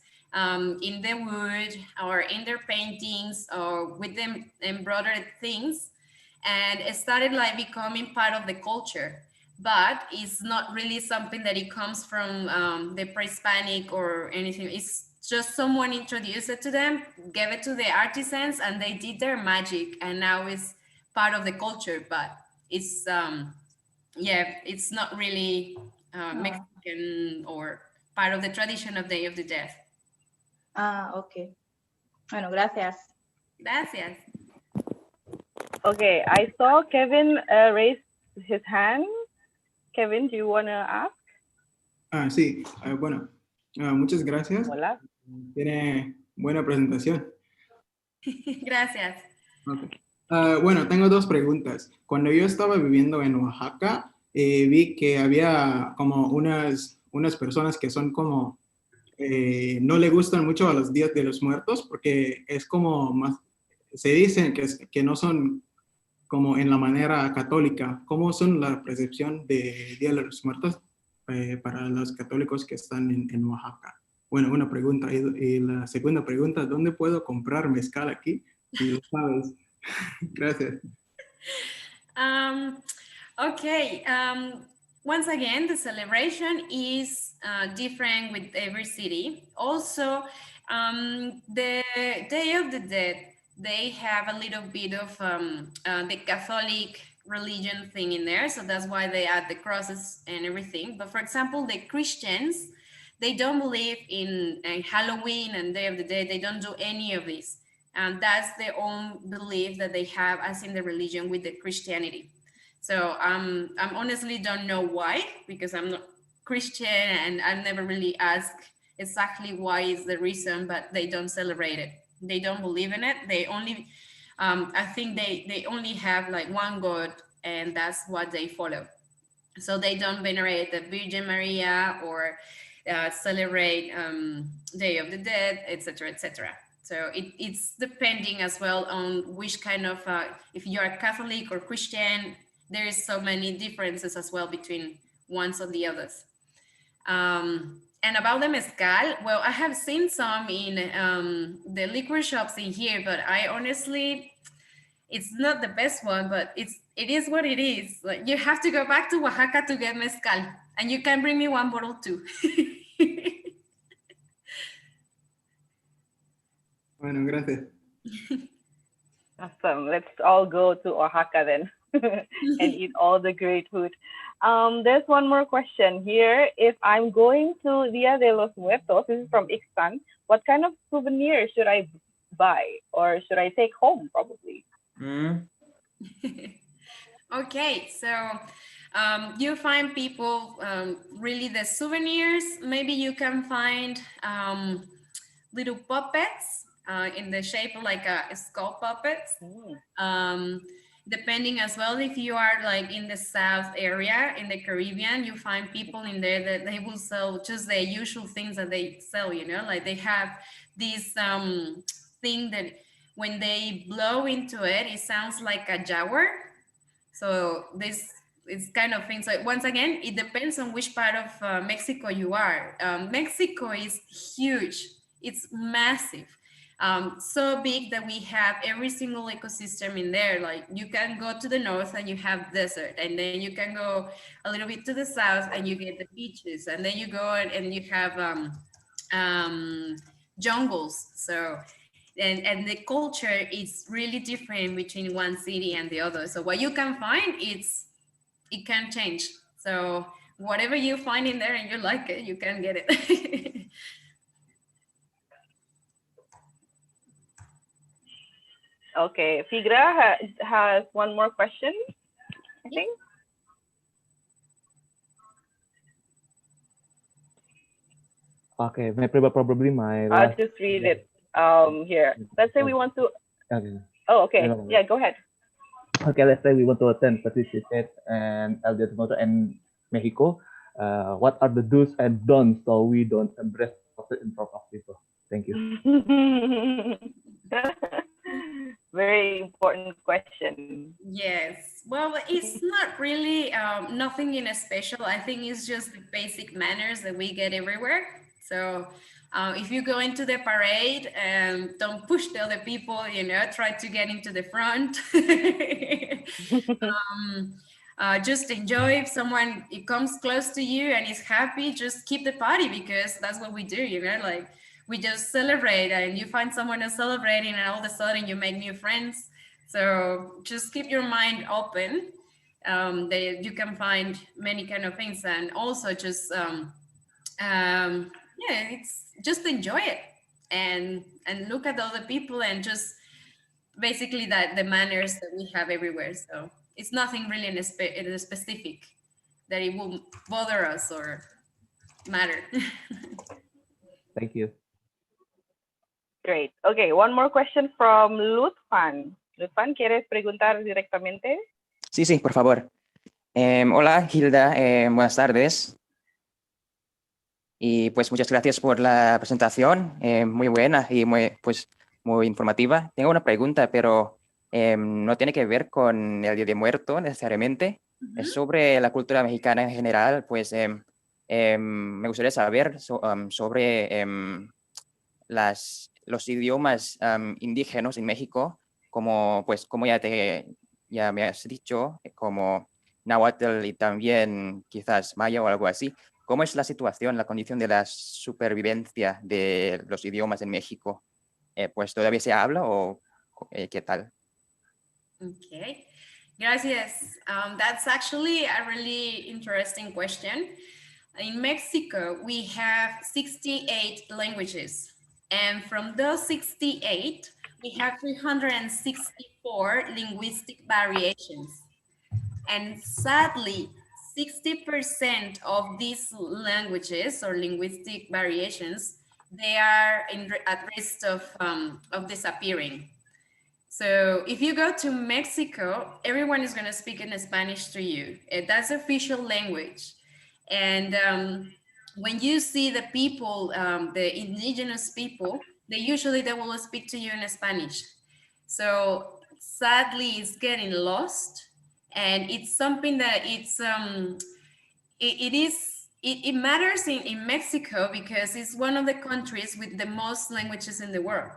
in the wood or in their paintings or with them embroidered things, and it started like becoming part of the culture. But it's not really something that it comes from the pre-Hispanic or anything. It's just someone introduced it to them, gave it to the artisans, and they did their magic, and now it's part of the culture. But it's it's not really Mexican or part of the tradition of Day of the Dead. Ah, okay. Bueno, gracias. Gracias. Okay, I saw Kevin raise his hand. Kevin, do you want to ask? Sí, bueno, muchas gracias. Hola. Tiene buena presentación. Gracias. Okay. Bueno, tengo dos preguntas. Cuando yo estaba viviendo en Oaxaca, vi que había como unas personas que son como, no le gustan mucho a los Días de los Muertos porque es como más, se dicen que no son como en la manera católica. ¿Cómo son la percepción de Día de los Muertos para los católicos que están en Oaxaca? Bueno, una pregunta. Y la segunda pregunta, ¿dónde puedo comprar mezcal aquí? Si lo sabes. Gracias. Okay. Once again, the celebration is different with every city. Also, the Day of the Dead, they have a little bit of the Catholic religion thing in there. So that's why they add the crosses and everything. But for example, the Christians, they don't believe in Halloween and Day of the Dead. They don't do any of this. And that's their own belief that they have as in the religion with the Christianity. So I honestly don't know why, because I'm not Christian and I've never really asked exactly why is the reason, but they don't celebrate it. They don't believe in it. They only, I think they only have like one God, and that's what they follow. So they don't venerate the Virgin Maria or celebrate Day of the Dead, etc., etc. So it's depending as well on which kind of, if you are Catholic or Christian, there is so many differences as well between ones or the others. And about the mezcal, well, I have seen some in the liquor shops in here, but I honestly, it's not the best one, but it is what it is. Like, you have to go back to Oaxaca to get mezcal, and you can bring me one bottle too. Bueno, gracias. Awesome. Let's all go to Oaxaca then and eat all the great food. There's one more question here. If I'm going to Dia de los Muertos, this is from Ixtan, what kind of souvenir should I buy or should I take home probably? Okay, so you find people really the souvenirs. Maybe you can find little puppets in the shape of like a skull puppets. Depending as well, if you are like in the South area, in the Caribbean, you find people in there that they will sell just the usual things that they sell, you know, like they have this thing that when they blow into it, it sounds like a jaguar. So this is kind of thing. So once again, it depends on which part of Mexico you are. Mexico is huge. It's massive. So big that we have every single ecosystem in there. Like you can go to the north and you have desert, and then you can go a little bit to the south and you get the beaches, and then you go and you have jungles. So and the culture is really different between one city and the other. So what you can find, it can change. So whatever you find in there and you like it, you can get it. Okay, Figra has one more question, I think. Okay, probably my I'll last. just read it here. Let's say we want to. Okay. Oh, okay. Yeah, go ahead. Okay, let's say we want to attend participate and El Día de Muertos in Mexico. What are the do's and don'ts so we don't embrace it in front of people? Thank you. Very important question. Yes. Well, it's not really nothing in a special. I think it's just the basic manners that we get everywhere. So if you go into the parade, don't push the other people, you know, try to get into the front. Just enjoy. If someone comes close to you and is happy, just keep the party, because that's what we do, you know, like we just celebrate, and you find someone else celebrating and all of a sudden you make new friends. So just keep your mind open. You can find many kind of things, and also just yeah, it's just enjoy it and look at other people, and just basically that the manners that we have everywhere. So it's nothing really in a specific that it will bother us or matter. Thank you. Great. Okay, one more question from Lutfan. Lutfan, ¿quieres preguntar directamente? Sí, sí, por favor. Hola, Hilda, buenas tardes. Y pues muchas gracias por la presentación, muy buena y muy informativa. Tengo una pregunta, pero no tiene que ver con el Día de Muertos necesariamente. Es sobre la cultura mexicana en general. Pues me gustaría saber sobre los idiomas indígenas en México, como ya me has dicho, como náhuatl y también quizás maya o algo así. ¿Cómo es la situación, la condición de la supervivencia de los idiomas en México? Pues ¿todavía se habla o qué tal? Okay, gracias. That's actually a really interesting question. In Mexico, we have 68 languages. And from those 68, we have 364 linguistic variations. And sadly, 60% of these languages or linguistic variations, they are at risk of disappearing. So if you go to Mexico, everyone is going to speak in Spanish to you. That's official language. And when you see the people, the indigenous people, they will speak to you in Spanish. So sadly, it's getting lost, and it's something that it matters in Mexico because it's one of the countries with the most languages in the world.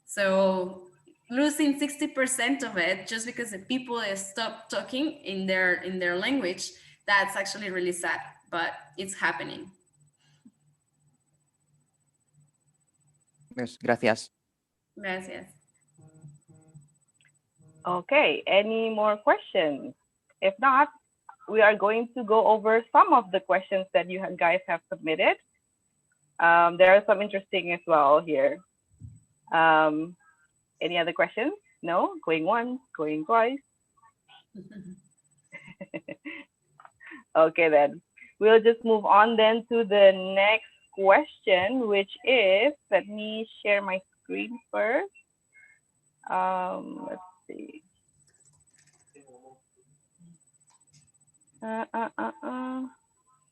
So losing 60% of it just because the people stop talking in their language, that's actually really sad, but it's happening. Yes, gracias. Gracias. Okay, any more questions? If not, we are going to go over some of the questions that you guys have submitted. There are some interesting as well here. Any other questions? No? Going once, going twice. Okay, then. We'll just move on then to the next question, which is, let me share my screen first. Let's see.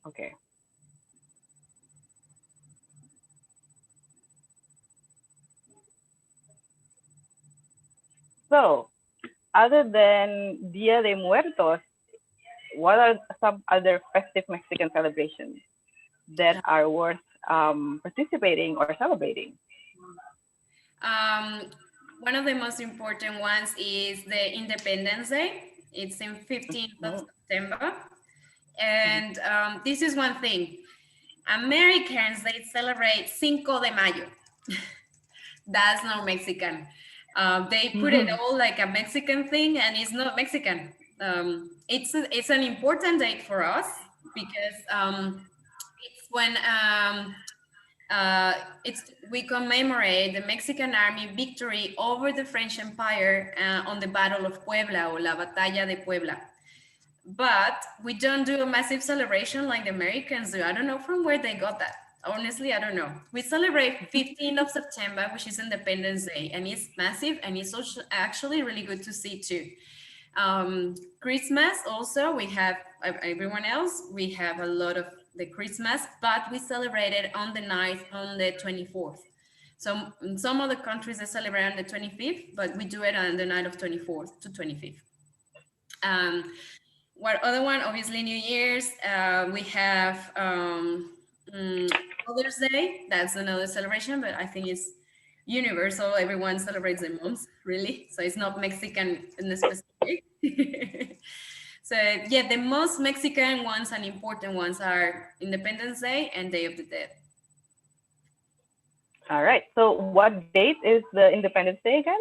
Okay. So, other than Dia de Muertos, what are some other festive Mexican celebrations that are worth participating or celebrating? One of the most important ones is the Independence Day. It's in 15th of September. And this is one thing. Americans, they celebrate Cinco de Mayo. That's not Mexican. They put it all like a Mexican thing, and it's not Mexican. It's an important date for us because it's when we commemorate the Mexican Army victory over the French Empire on the Battle of Puebla, or La Batalla de Puebla. But we don't do a massive celebration like the Americans do. I don't know from where they got that. Honestly, I don't know. We celebrate 15th of September, which is Independence Day, and it's massive, and it's also actually really good to see too. Christmas also, we have everyone else, we have a lot of the Christmas, but we celebrate it on the night, on the 24th. So in some other countries they celebrate on the 25th, but we do it on the night of 24th to 25th. What other one? Obviously New Year's. We have Mother's Day. That's another celebration, but I think it's universal. Everyone celebrates their moms, really. So it's not Mexican in the specific. So yeah, the most Mexican ones and important ones are Independence Day and Day of the Dead. All right. So what date is the Independence Day again?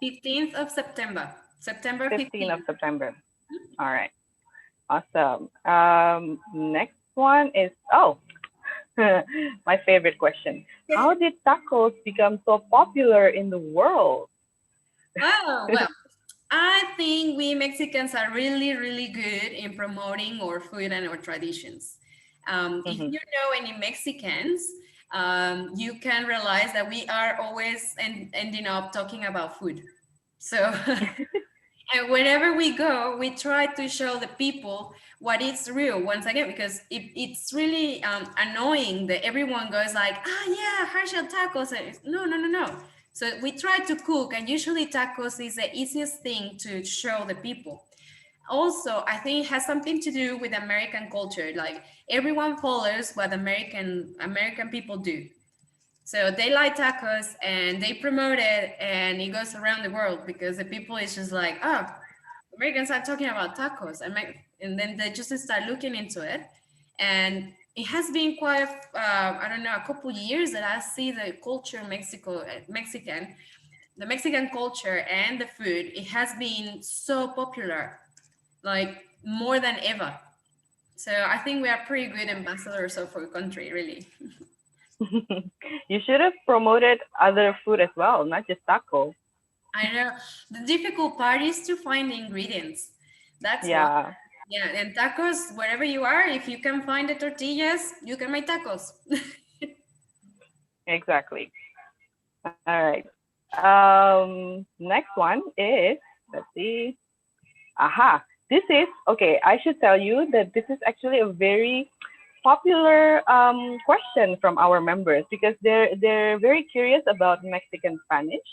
15th of September. September 15th. 15th of September. All right. Awesome. Next one is, my favorite question. How did tacos become so popular in the world? Oh, well, I think we Mexicans are really, really good in promoting our food and our traditions. If you know any Mexicans, you can realize that we are always ending up talking about food. So and wherever we go, we try to show the people what is real once again, because it's really annoying that everyone goes like, yeah, Herschel tacos. No. So we try to cook, and usually tacos is the easiest thing to show the people. Also, I think it has something to do with American culture. Like everyone follows what American people do. So they like tacos and they promote it, and it goes around the world because the people is just like, Americans are talking about tacos, and then they just start looking into it. And it has been quite, I don't know, a couple years that I see the culture in the Mexican culture and the food, it has been so popular, like more than ever. So I think we are pretty good ambassadors of our country, really. You should have promoted other food as well, not just taco. I know. The difficult part is to find the ingredients. That's why. Yeah, Yeah, and tacos, wherever you are, if you can find the tortillas, you can make tacos. exactly. All right. Next one is, let's see. Aha. This is, okay, I should tell you that this is actually a very popular question from our members because they're very curious about Mexican Spanish.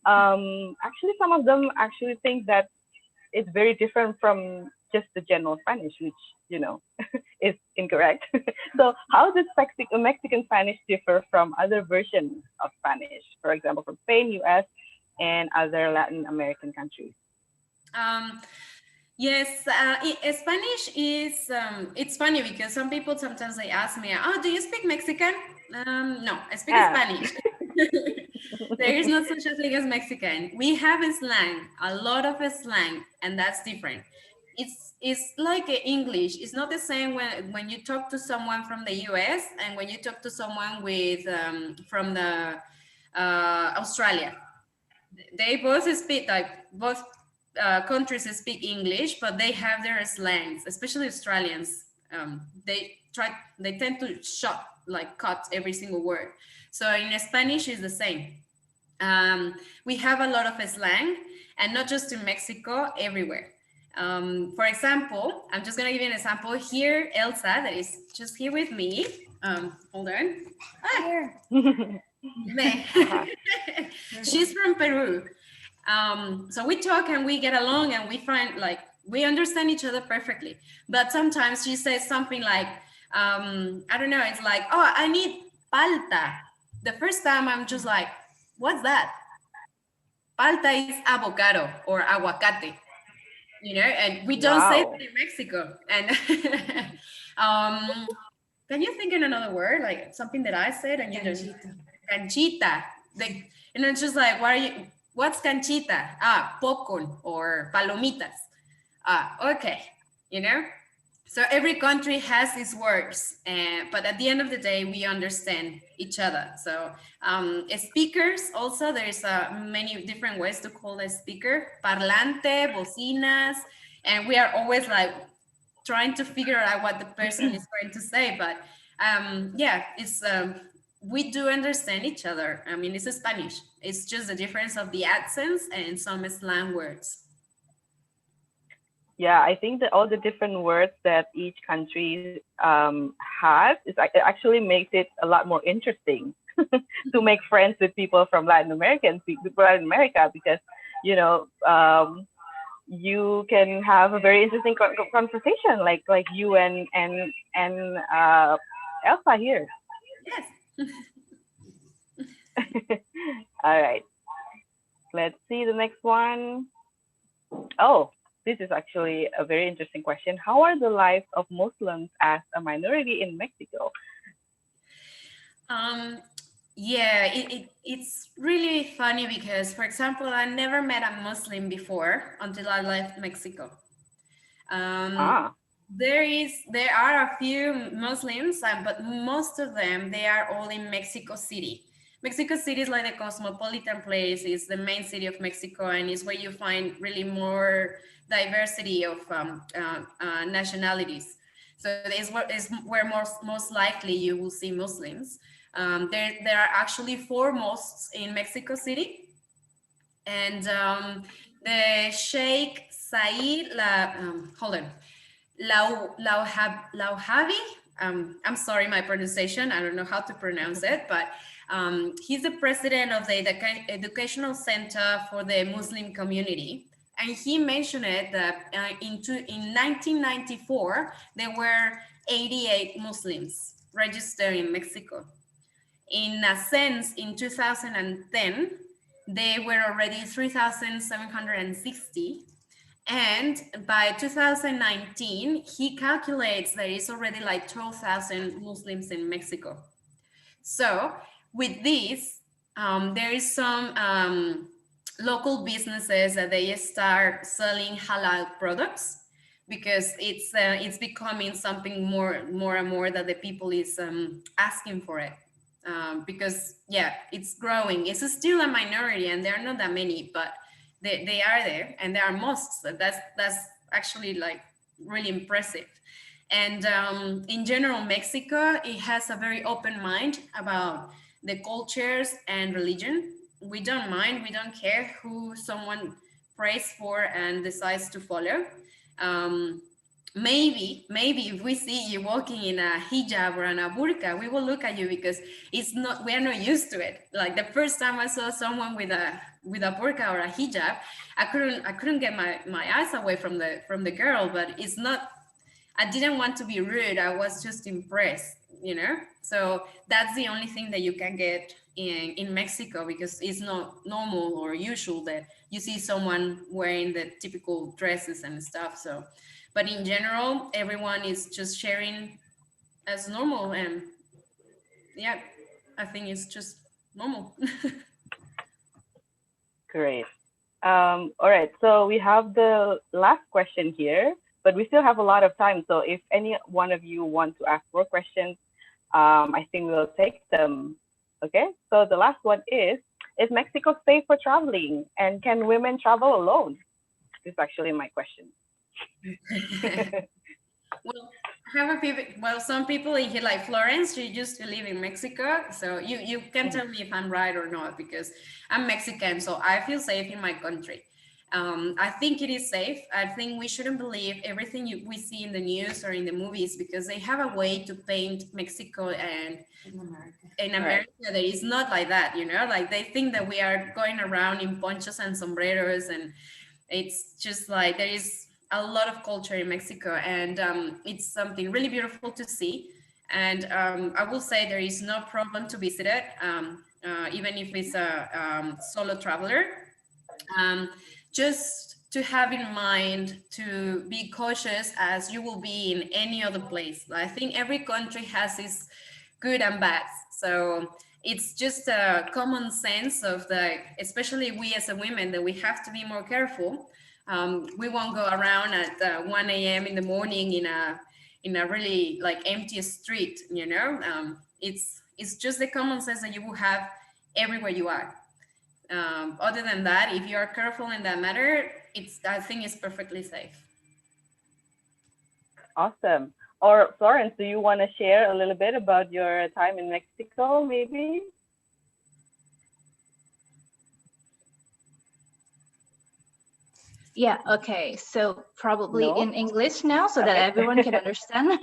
Actually, some of them actually think that it's very different from just the general Spanish, which you know is incorrect. So, how does Mexican Spanish differ from other versions of Spanish? For example, from Spain, U.S., and other Latin American countries. Um, yes, Spanish is, it's funny because some people sometimes they ask me, oh, do you speak Mexican? No, I speak Spanish. There is no such a thing as Mexican. We have a slang, a lot of a slang, and that's different. It's like English. It's not the same when you talk to someone from the US and when you talk to someone with from the Australia. They both speak, like both countries speak English, but they have their slangs, especially Australians. They tend to cut every single word. So in Spanish is the same. We have a lot of slang, and not just in Mexico, everywhere. For example, I'm just gonna give you an example here. Elsa, that is just here with me. Hold on. Here. She's from Peru. So we talk and we get along and we find we understand each other perfectly. But sometimes she says something like, I don't know, it's like, oh, I need palta. The first time I'm just like, what's that? Palta is avocado or aguacate, and we don't say it in Mexico. And can you think in another word, like something that I said and you don't? Canchita. It's just like, what's canchita? Popcorn or palomitas. Okay, So every country has its words, but at the end of the day, we understand each other. So speakers also, there's many different ways to call a speaker. Parlante, bocinas, and we are always trying to figure out what the person is going to say. But it's we do understand each other. I mean, it's Spanish. It's just the difference of the accents and some slang words. Yeah, I think that all the different words that each country has it actually makes it a lot more interesting to make friends with people from Latin America because you can have a very interesting conversation like you and Elsa here. Yes. All right. Let's see the next one. Oh, this is actually a very interesting question. How are the lives of Muslims as a minority in Mexico? It's really funny because, for example, I never met a Muslim before until I left Mexico. There are a few Muslims, but most of them, they are all in Mexico City. Mexico City is like the cosmopolitan place. It's the main city of Mexico, and it's where you find really more diversity of nationalities. So it's where most likely you will see Muslims. There are actually 4 mosques in Mexico City, and the Sheikh Said Lauhavi. I'm sorry, my pronunciation. I don't know how to pronounce it, but he's the president of the Educational Center for the Muslim Community. And he mentioned it that in 1994, there were 88 Muslims registered in Mexico. In a sense, in 2010, there were already 3,760. And by 2019, he calculates there is already like 12,000 Muslims in Mexico. So with this, there is some local businesses that they start selling halal products because it's becoming something more and more that the people is asking for it. Because yeah, it's growing. It's still a minority, and there are not that many, but they are there, and there are mosques. That's actually like really impressive. And in general, Mexico, it has a very open mind about the cultures and religion. We don't mind, we don't care who someone prays for and decides to follow. Um, maybe if we see you walking in a hijab or in a burqa, we will look at you because we are not used to it. Like the first time I saw someone with a burqa or a hijab, I couldn't get my eyes away from the girl. But it's not, I didn't want to be rude, I was just impressed, you know. So that's the only thing that you can get in Mexico, because it's not normal or usual that you see someone wearing the typical dresses and stuff. So but in general, everyone is just sharing as normal, and yeah, I think it's just normal. Great. All right, so we have the last question here, but we still have a lot of time. So if any one of you want to ask more questions, I think we'll take them. Okay, so the last one is Mexico safe for traveling? And can women travel alone? This is actually my question. Well, some people in here, like Florence, she used to live in Mexico. So you can tell me if I'm right or not, because I'm Mexican, so I feel safe in my country. I think it is safe. I think we shouldn't believe everything we see in the news or in the movies, because they have a way to paint Mexico and in America that is not like that, you know, like they think that we are going around in ponchos and sombreros, and it's just like there is a lot of culture in Mexico, and it's something really beautiful to see. And I will say there is no problem to visit it, even if it's a solo traveler. Just to have in mind to be cautious, as you will be in any other place. I think every country has its good and bad. So it's just a common sense of especially we as a women, that we have to be more careful. We won't go around at 1 a.m. in the morning in a really like empty street, you know. It's just the common sense that you will have everywhere you are. Other than that, if you are careful in that matter, I think it's perfectly safe. Awesome. Or Florence, do you want to share a little bit about your time in Mexico, maybe? Yeah, okay. So probably in English now, so that everyone can understand.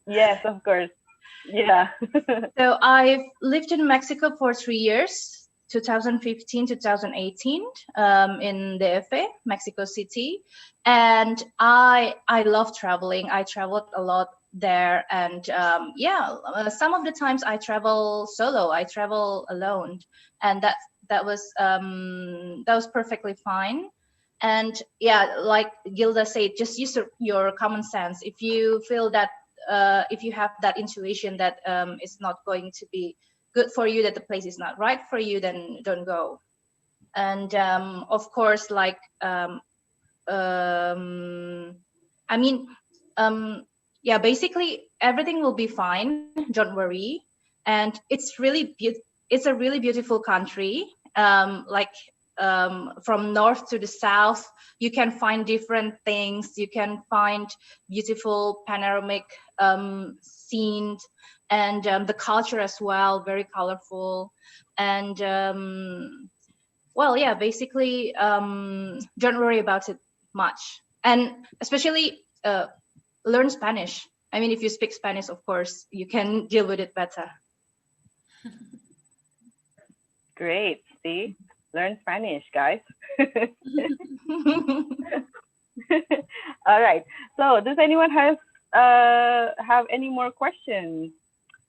Yes, of course. Yeah. So I've lived in Mexico for 3 years, 2015, 2018, in DF, Mexico City. And I love traveling. I traveled a lot there. And some of the times I travel solo, I travel alone. And that was perfectly fine. And yeah, like Gilda said, just use your common sense. If you feel that, if you have that intuition that it's not going to be good for you, that the place is not right for you, then don't go. And of course, like, basically everything will be fine. Don't worry. And it's a really beautiful country. From north to the south, you can find different things. You can find beautiful panoramic scenes, and the culture as well, very colorful. And basically, don't worry about it much. And especially learn Spanish. I mean, if you speak Spanish, of course, you can deal with it better. Great. See? Learn Spanish, guys. All right. So does anyone have any more questions?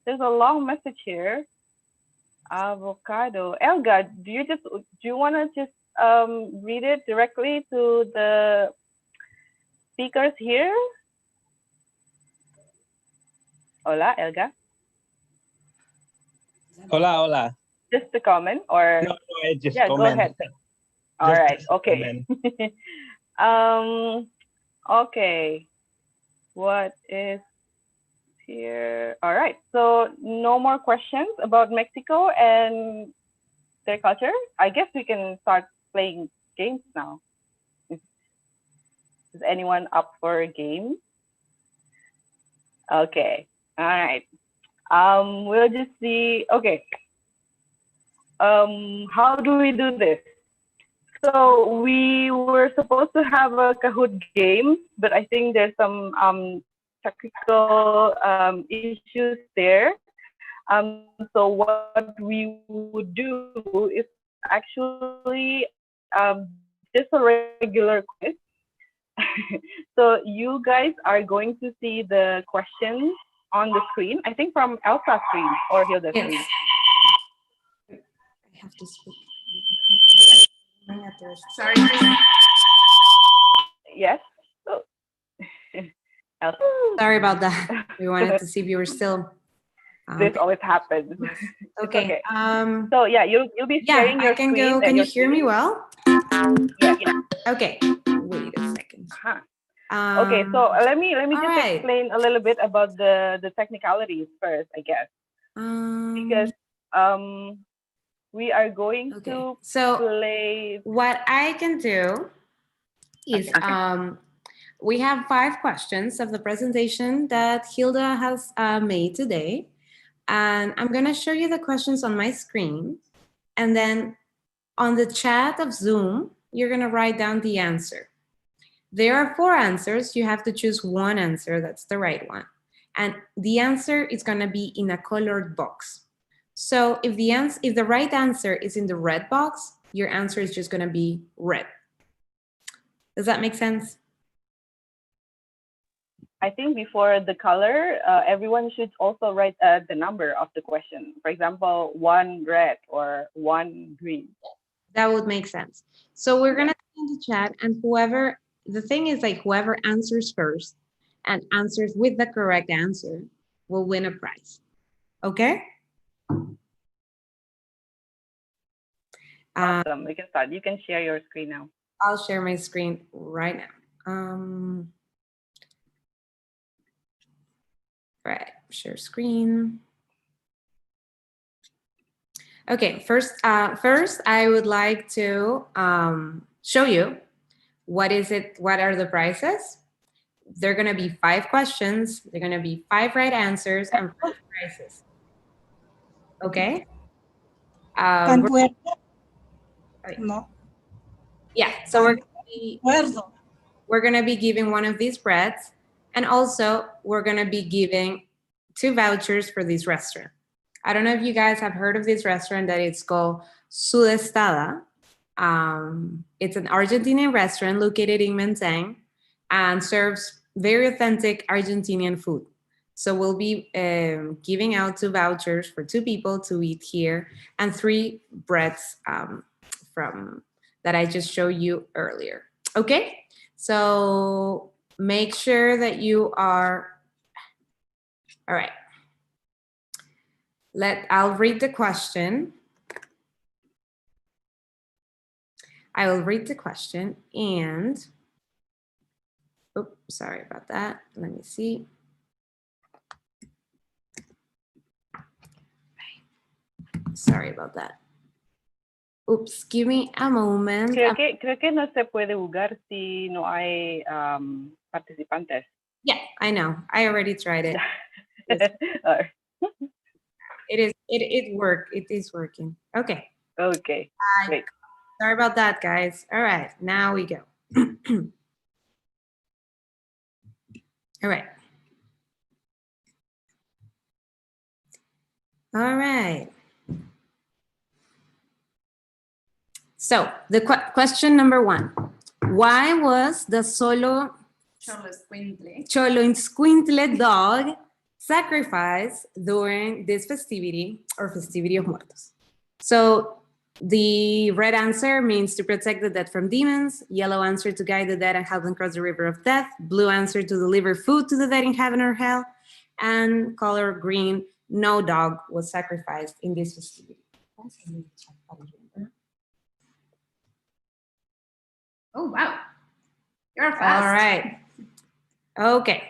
There's a long message here. Avocado. Elga, do you want to just read it directly to the speakers here? Hola, Elga. Hola. Just a comment, or no, I just yeah, comment. Go ahead. All right. Okay. Okay. What is here? All right. So no more questions about Mexico and their culture. I guess we can start playing games now. Is anyone up for a game? Okay. All right. We'll just see. Okay. How do we do this? So we were supposed to have a Kahoot game, but I think there's some technical issues there. So what we would do is actually just a regular quiz. So you guys are going to see the questions on the screen. I think from Elsa's screen or Hilda's Yes. screen. I have to speak. Sorry. Yes. Oh. Elsa. Sorry about that. We wanted to see if you were still. This always happens. Okay. Okay. So So yeah, you'll be sharing your I can screen. go. Can you hear me well? Yeah. Okay. Wait a second. Okay, so let me all just right. explain a little bit about the technicalities first, I guess, because we are going to So play. what I can do is we have 5 questions of the presentation that Hilda has made today. And I'm going to show you the questions on my screen. And then on the chat of Zoom, you're going to write down the answer. There are 4 answers. You have to choose one answer. That's the right one. And the answer is going to be in a colored box. So if the right answer is in the red box, your answer is just going to be red. Does that make sense? I think before the color, everyone should also write the number of the question. For example, 1 red or 1 green. That would make sense. So we're going to in the chat, and the thing is, like, whoever answers first and answers with the correct answer will win a prize. Okay? Awesome. We can start. You can share your screen now. I'll share my screen right now. Right, share screen. Okay, first I would like to show you what are the prizes. They're gonna be 5 questions, they're gonna be 5 right answers and 5 prizes. Okay? No. Yeah, so we're gonna be giving one of these breads, and also we're gonna be giving 2 vouchers for this restaurant. I don't know if you guys have heard of this restaurant that it's called Sudestada. It's an Argentinian restaurant located in Menteng and serves very authentic Argentinian food. So we'll be giving out 2 vouchers for 2 people to eat here and 3 breads from that I just showed you earlier. Okay, so make sure that you are, all right. I'll read the question. I will read the question and, oops, sorry about that. Let me see. Sorry about that. Oops, give me a moment. Creo que no se puede jugar si no hay participantes. Yeah, I know. I already tried it. It is working. Okay. Okay. Great. Sorry about that, guys. All right, now we go. All right. All right. So the question number 1. Why was the Cholo Escuintle dog sacrificed during this festivity or festivity of Muertos? So the red answer means to protect the dead from demons. Yellow answer to guide the dead and help them cross the river of death. Blue answer to deliver food to the dead in heaven or hell. And color green, no dog was sacrificed in this festivity. Oh, wow. You're fast. All right. Okay.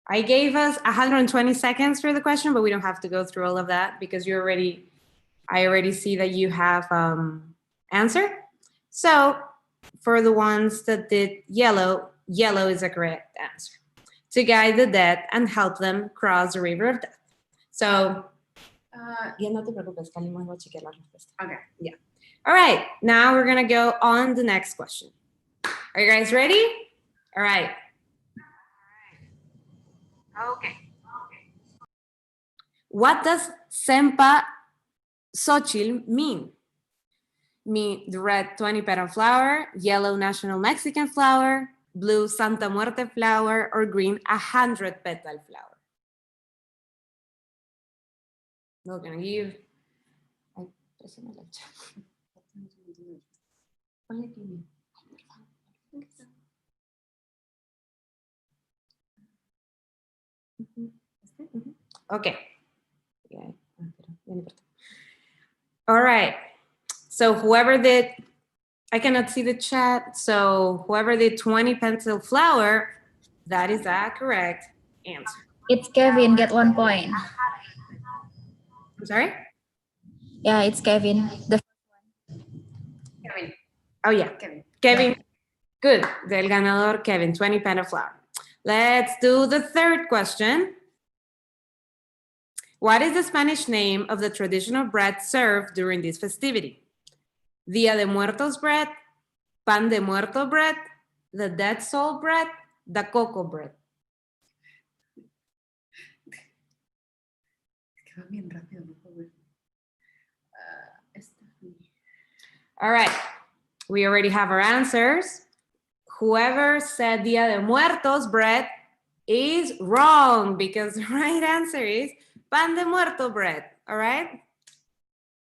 I gave us 120 seconds for the question, but we don't have to go through all of that because I already see that you have answered. So for the ones that did yellow, yellow is a correct answer. To guide the dead and help them cross the river of death. So, ya no te preocupes, Kalima, voy a chequear la respuesta. Okay. Yeah. All right, now we're gonna go on the next question. Are you guys ready? All right. Okay. What does Sempa Xochitl mean? Mean the red 20 petal flower, yellow national Mexican flower, blue Santa Muerte flower, or green 100 petal flower? We're gonna give. Okay. All right. So whoever did, I cannot see the chat. So whoever did 20 petal flower, that is a correct answer. It's Kevin, get 1 point. I'm sorry? Yeah, it's Kevin. Kevin. Oh yeah, Kevin. Kevin. Yeah. Good. Del ganador, Kevin, 20 petal flower. Let's do the third question. What is the Spanish name of the traditional bread served during this festivity? Día de Muertos bread, Pan de Muerto bread, the Dead Soul bread, the Coco bread. All right, we already have our answers. Whoever said Día de Muertos bread is wrong because the right answer is Pan de Muerto bread, all right?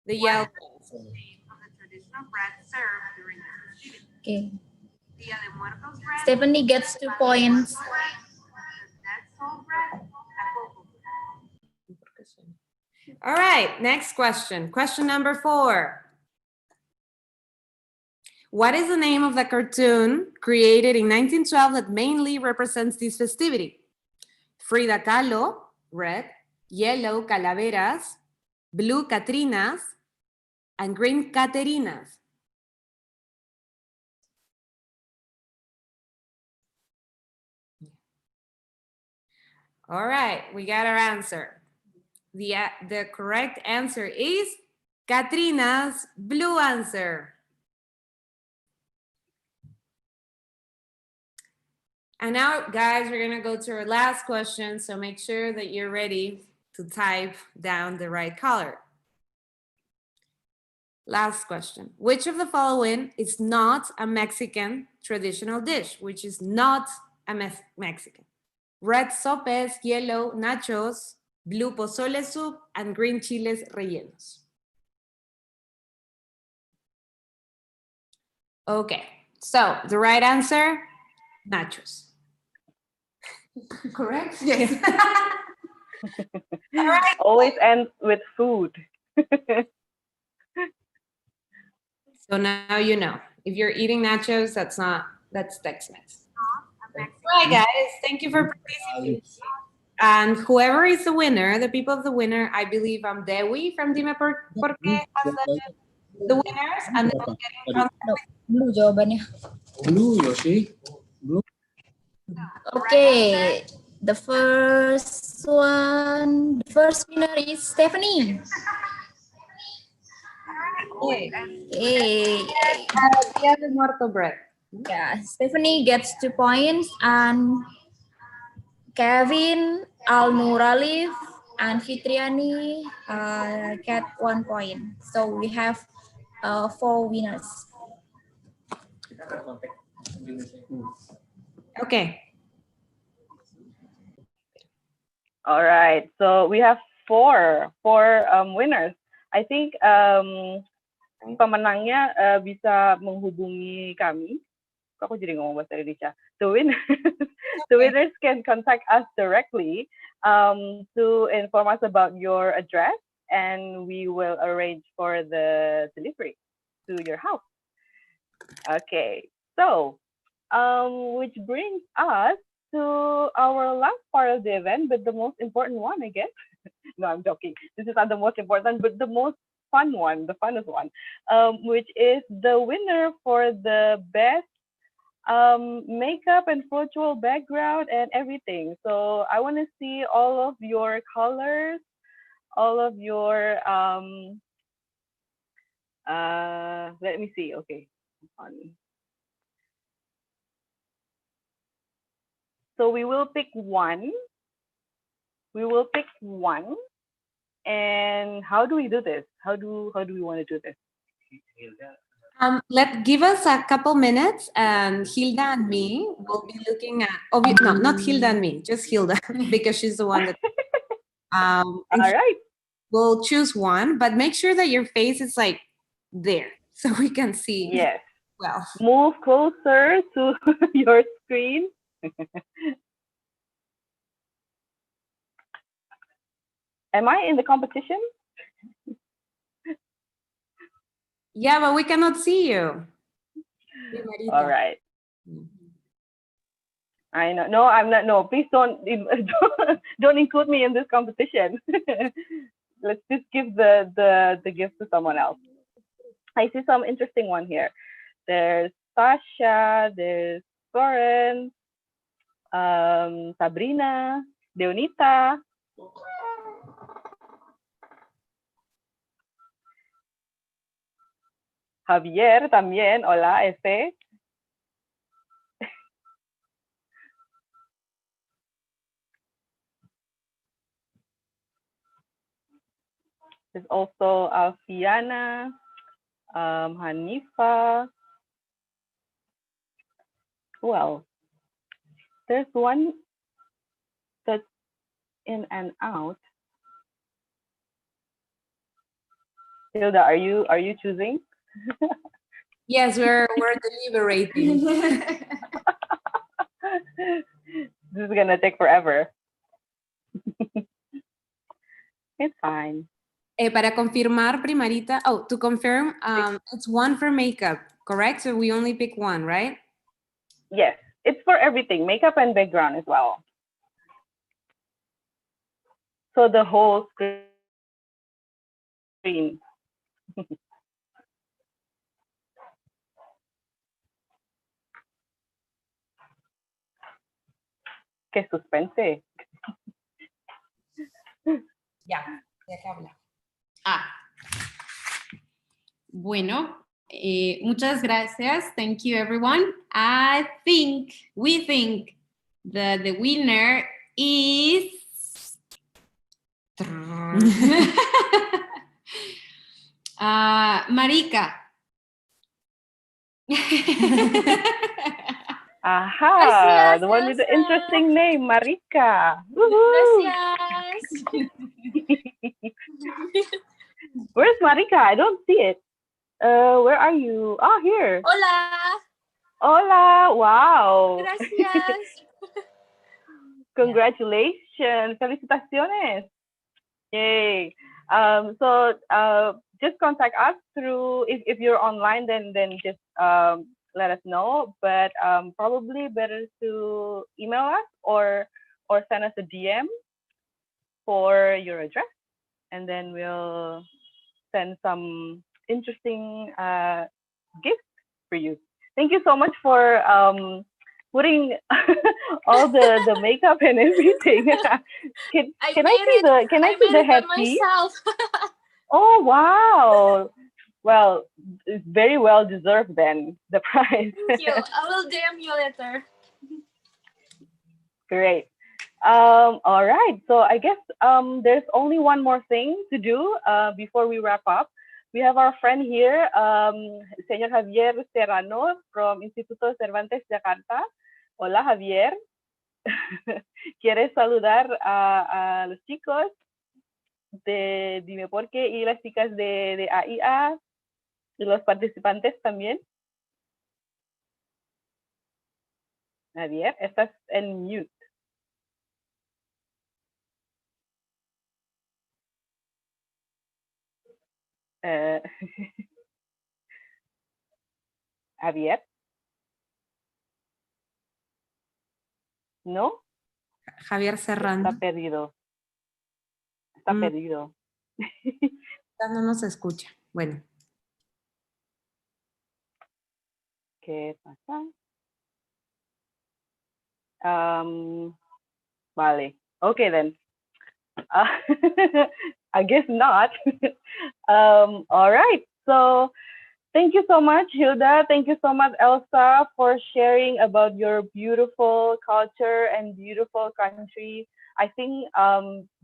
The yellow name of the traditional bread served during the festivity. Okay. Día de Muertos bread. Stephanie gets 2 points. All right, next question. Question number 4. What is the name of the cartoon created in 1912 that mainly represents this festivity? Frida Kahlo, red, yellow Calaveras, blue Catrinas, and green Caterinas. All right, we got our answer. The correct answer is Catrina's blue answer. And now, guys, we're gonna go to our last question, so make sure that you're ready to type down the right color. Last question. Which of the following is not a Mexican traditional dish? Which is not a Mexican? Red sopes, yellow nachos, blue pozole soup, and green chiles rellenos. Okay, so the right answer, nachos. Correct? Yes. All right. Always ends with food. So now you know. If you're eating nachos, that's Tex-Mex. All right, guys, thank you for participating. And whoever is the winner, the people of the winner, I believe Dewi from Dime Por Qué has the winners, and then we'll get in contact with Blue jawabannya. Blue, Yoshi. Blue. Okay, the first winner is Stephanie. Hey. Día de Muerto bread. Yeah, Stephanie gets 2 points, and Kevin, Al Nuralif, and Fitriani get 1 point. So we have 4 winners. Okay. All right. So we have four winners. I think pemenangnya bisa menghubungi kami. Kok aku jadi ngomong bahasa Indonesia? The winners can contact us directly to inform us about your address, and we will arrange for the delivery to your house. Okay. So which brings us to our last part of the event, but the most important one, I guess. No, I'm joking. This is not the most important, but the most fun one, the funnest one, which is the winner for the best makeup and virtual background and everything. So I want to see all of your colors, all of your let me see. Okay. So we will pick one. We will pick one. And how do we do this? How do we want to do this? Give us a couple minutes, and Hilda and me will be looking at. No, not Hilda and me, just Hilda, because she's the one that. All right. We'll choose one, but make sure that your face is like there, so we can see. Yes. Well, move closer to your screen. Am I in the competition? Yeah, but we cannot see you. All right. I know. No, I'm not. No, please don't include me in this competition. Let's just give the gift to someone else. I see some interesting one here. There's Sasha. There's Florence. Sabrina. Deonita. Javier también. Hola, Efe. There's also Alfiana, Hanifa. Who else? There's one that's in and out. Hilda, are you choosing? Yes, we're deliberating. This is gonna take forever. It's fine. Para confirmar, Primarita, to confirm, it's one for makeup, correct? So we only pick one, right? Yes, it's for everything, makeup and background as well. So the whole screen. Qué suspense. Ya, deja hablar. Bueno, muchas gracias. Thank you, everyone. We think that the winner is Marika. Aha, Gracias, the one with the Elsa. interesting name, Marika. Gracias. Where's Marika? I don't see it. Where are you? Oh, here. Hola. Hola. Wow. Gracias. Congratulations. Felicitaciones. Yay. So just contact us through, if you're online, then just let us know. But probably better to email us or send us a DM for your address, and then we'll send some interesting gifts for you. Thank you so much for putting all the makeup and everything. Can I see the headpiece? Oh wow! Well, it's very well deserved then, the prize. Thank you. I will DM you later. Great. All right. So I guess there's only one more thing to do before we wrap up. We have our friend here, Señor Javier Serrano from Instituto Cervantes Jakarta. Hola, Javier. ¿Quieres saludar a los chicos de Dime Por qué y las chicas de AIA y los participantes también? Javier, estás en mute. Javier. ¿No? Javier Serrano. Está perdido. Está perdido. No nos escucha. Bueno. ¿Qué pasa? Vale. Okay then. I guess not. All right. So thank you so much, Hilda. Thank you so much, Elsa, for sharing about your beautiful culture and beautiful country. I think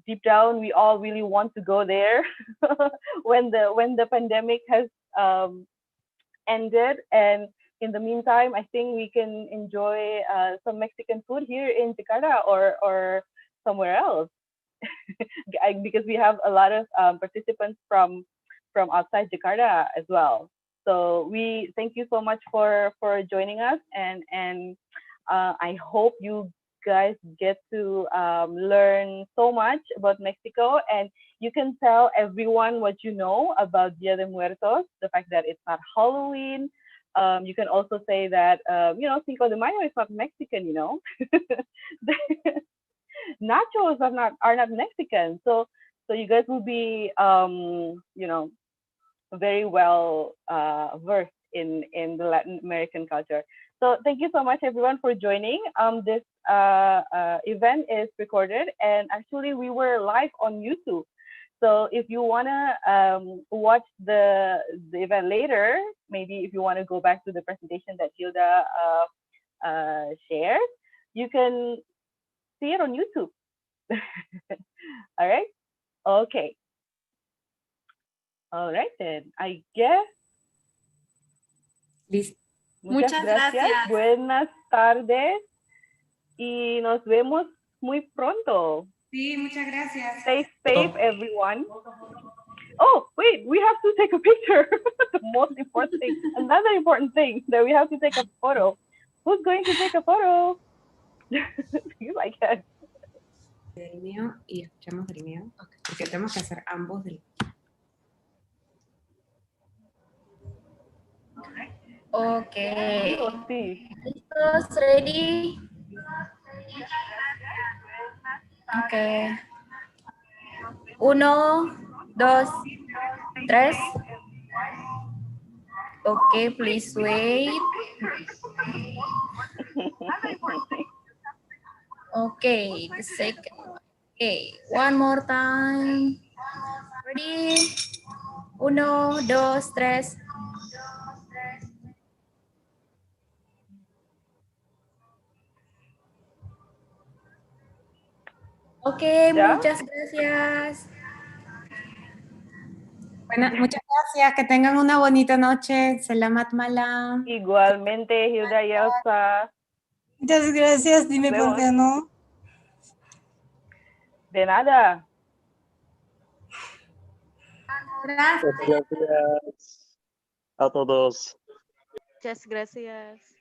deep down we all really want to go there when the pandemic has ended. And in the meantime, I think we can enjoy some Mexican food here in Jakarta or somewhere else. Because we have a lot of participants from outside Jakarta as well. So we thank you so much for joining us, and I hope you guys get to learn so much about Mexico, and you can tell everyone what you know about Dia de Muertos, the fact that it's not Halloween. You can also say that Cinco de Mayo is not Mexican. Nachos are not Mexican. So you guys will be very well versed in the Latin American culture. So thank you so much everyone for joining. This event is recorded, and actually we were live on YouTube. So if you wanna watch the event later, maybe if you want to go back to the presentation that Hilda shared, you can see it on YouTube. All right. Okay. All right then. I guess. Listo. Muchas gracias. Buenas tardes. Y nos vemos muy pronto. Sí, muchas gracias. Stay safe, everyone. Oh, wait, we have to take a picture. The most important thing. Another important thing that we have to take a photo. Who's going to take a photo? You like it. Del mío y escuchamos del mío. Porque tenemos que hacer ambos del. Okay. Sí. Listos, ready? Okay. 1, 2, 3. Okay, please wait. Okay, the second. Okay, one more time. Ready? 1, 2, 3. Okay, ¿Ya? muchas gracias. Bueno, muchas gracias. Que tengan una bonita noche. Selamat malam. Igualmente, Hilda y Elsa. Muchas gracias, dime por qué no. De nada. Gracias. Gracias a todos. Muchas gracias.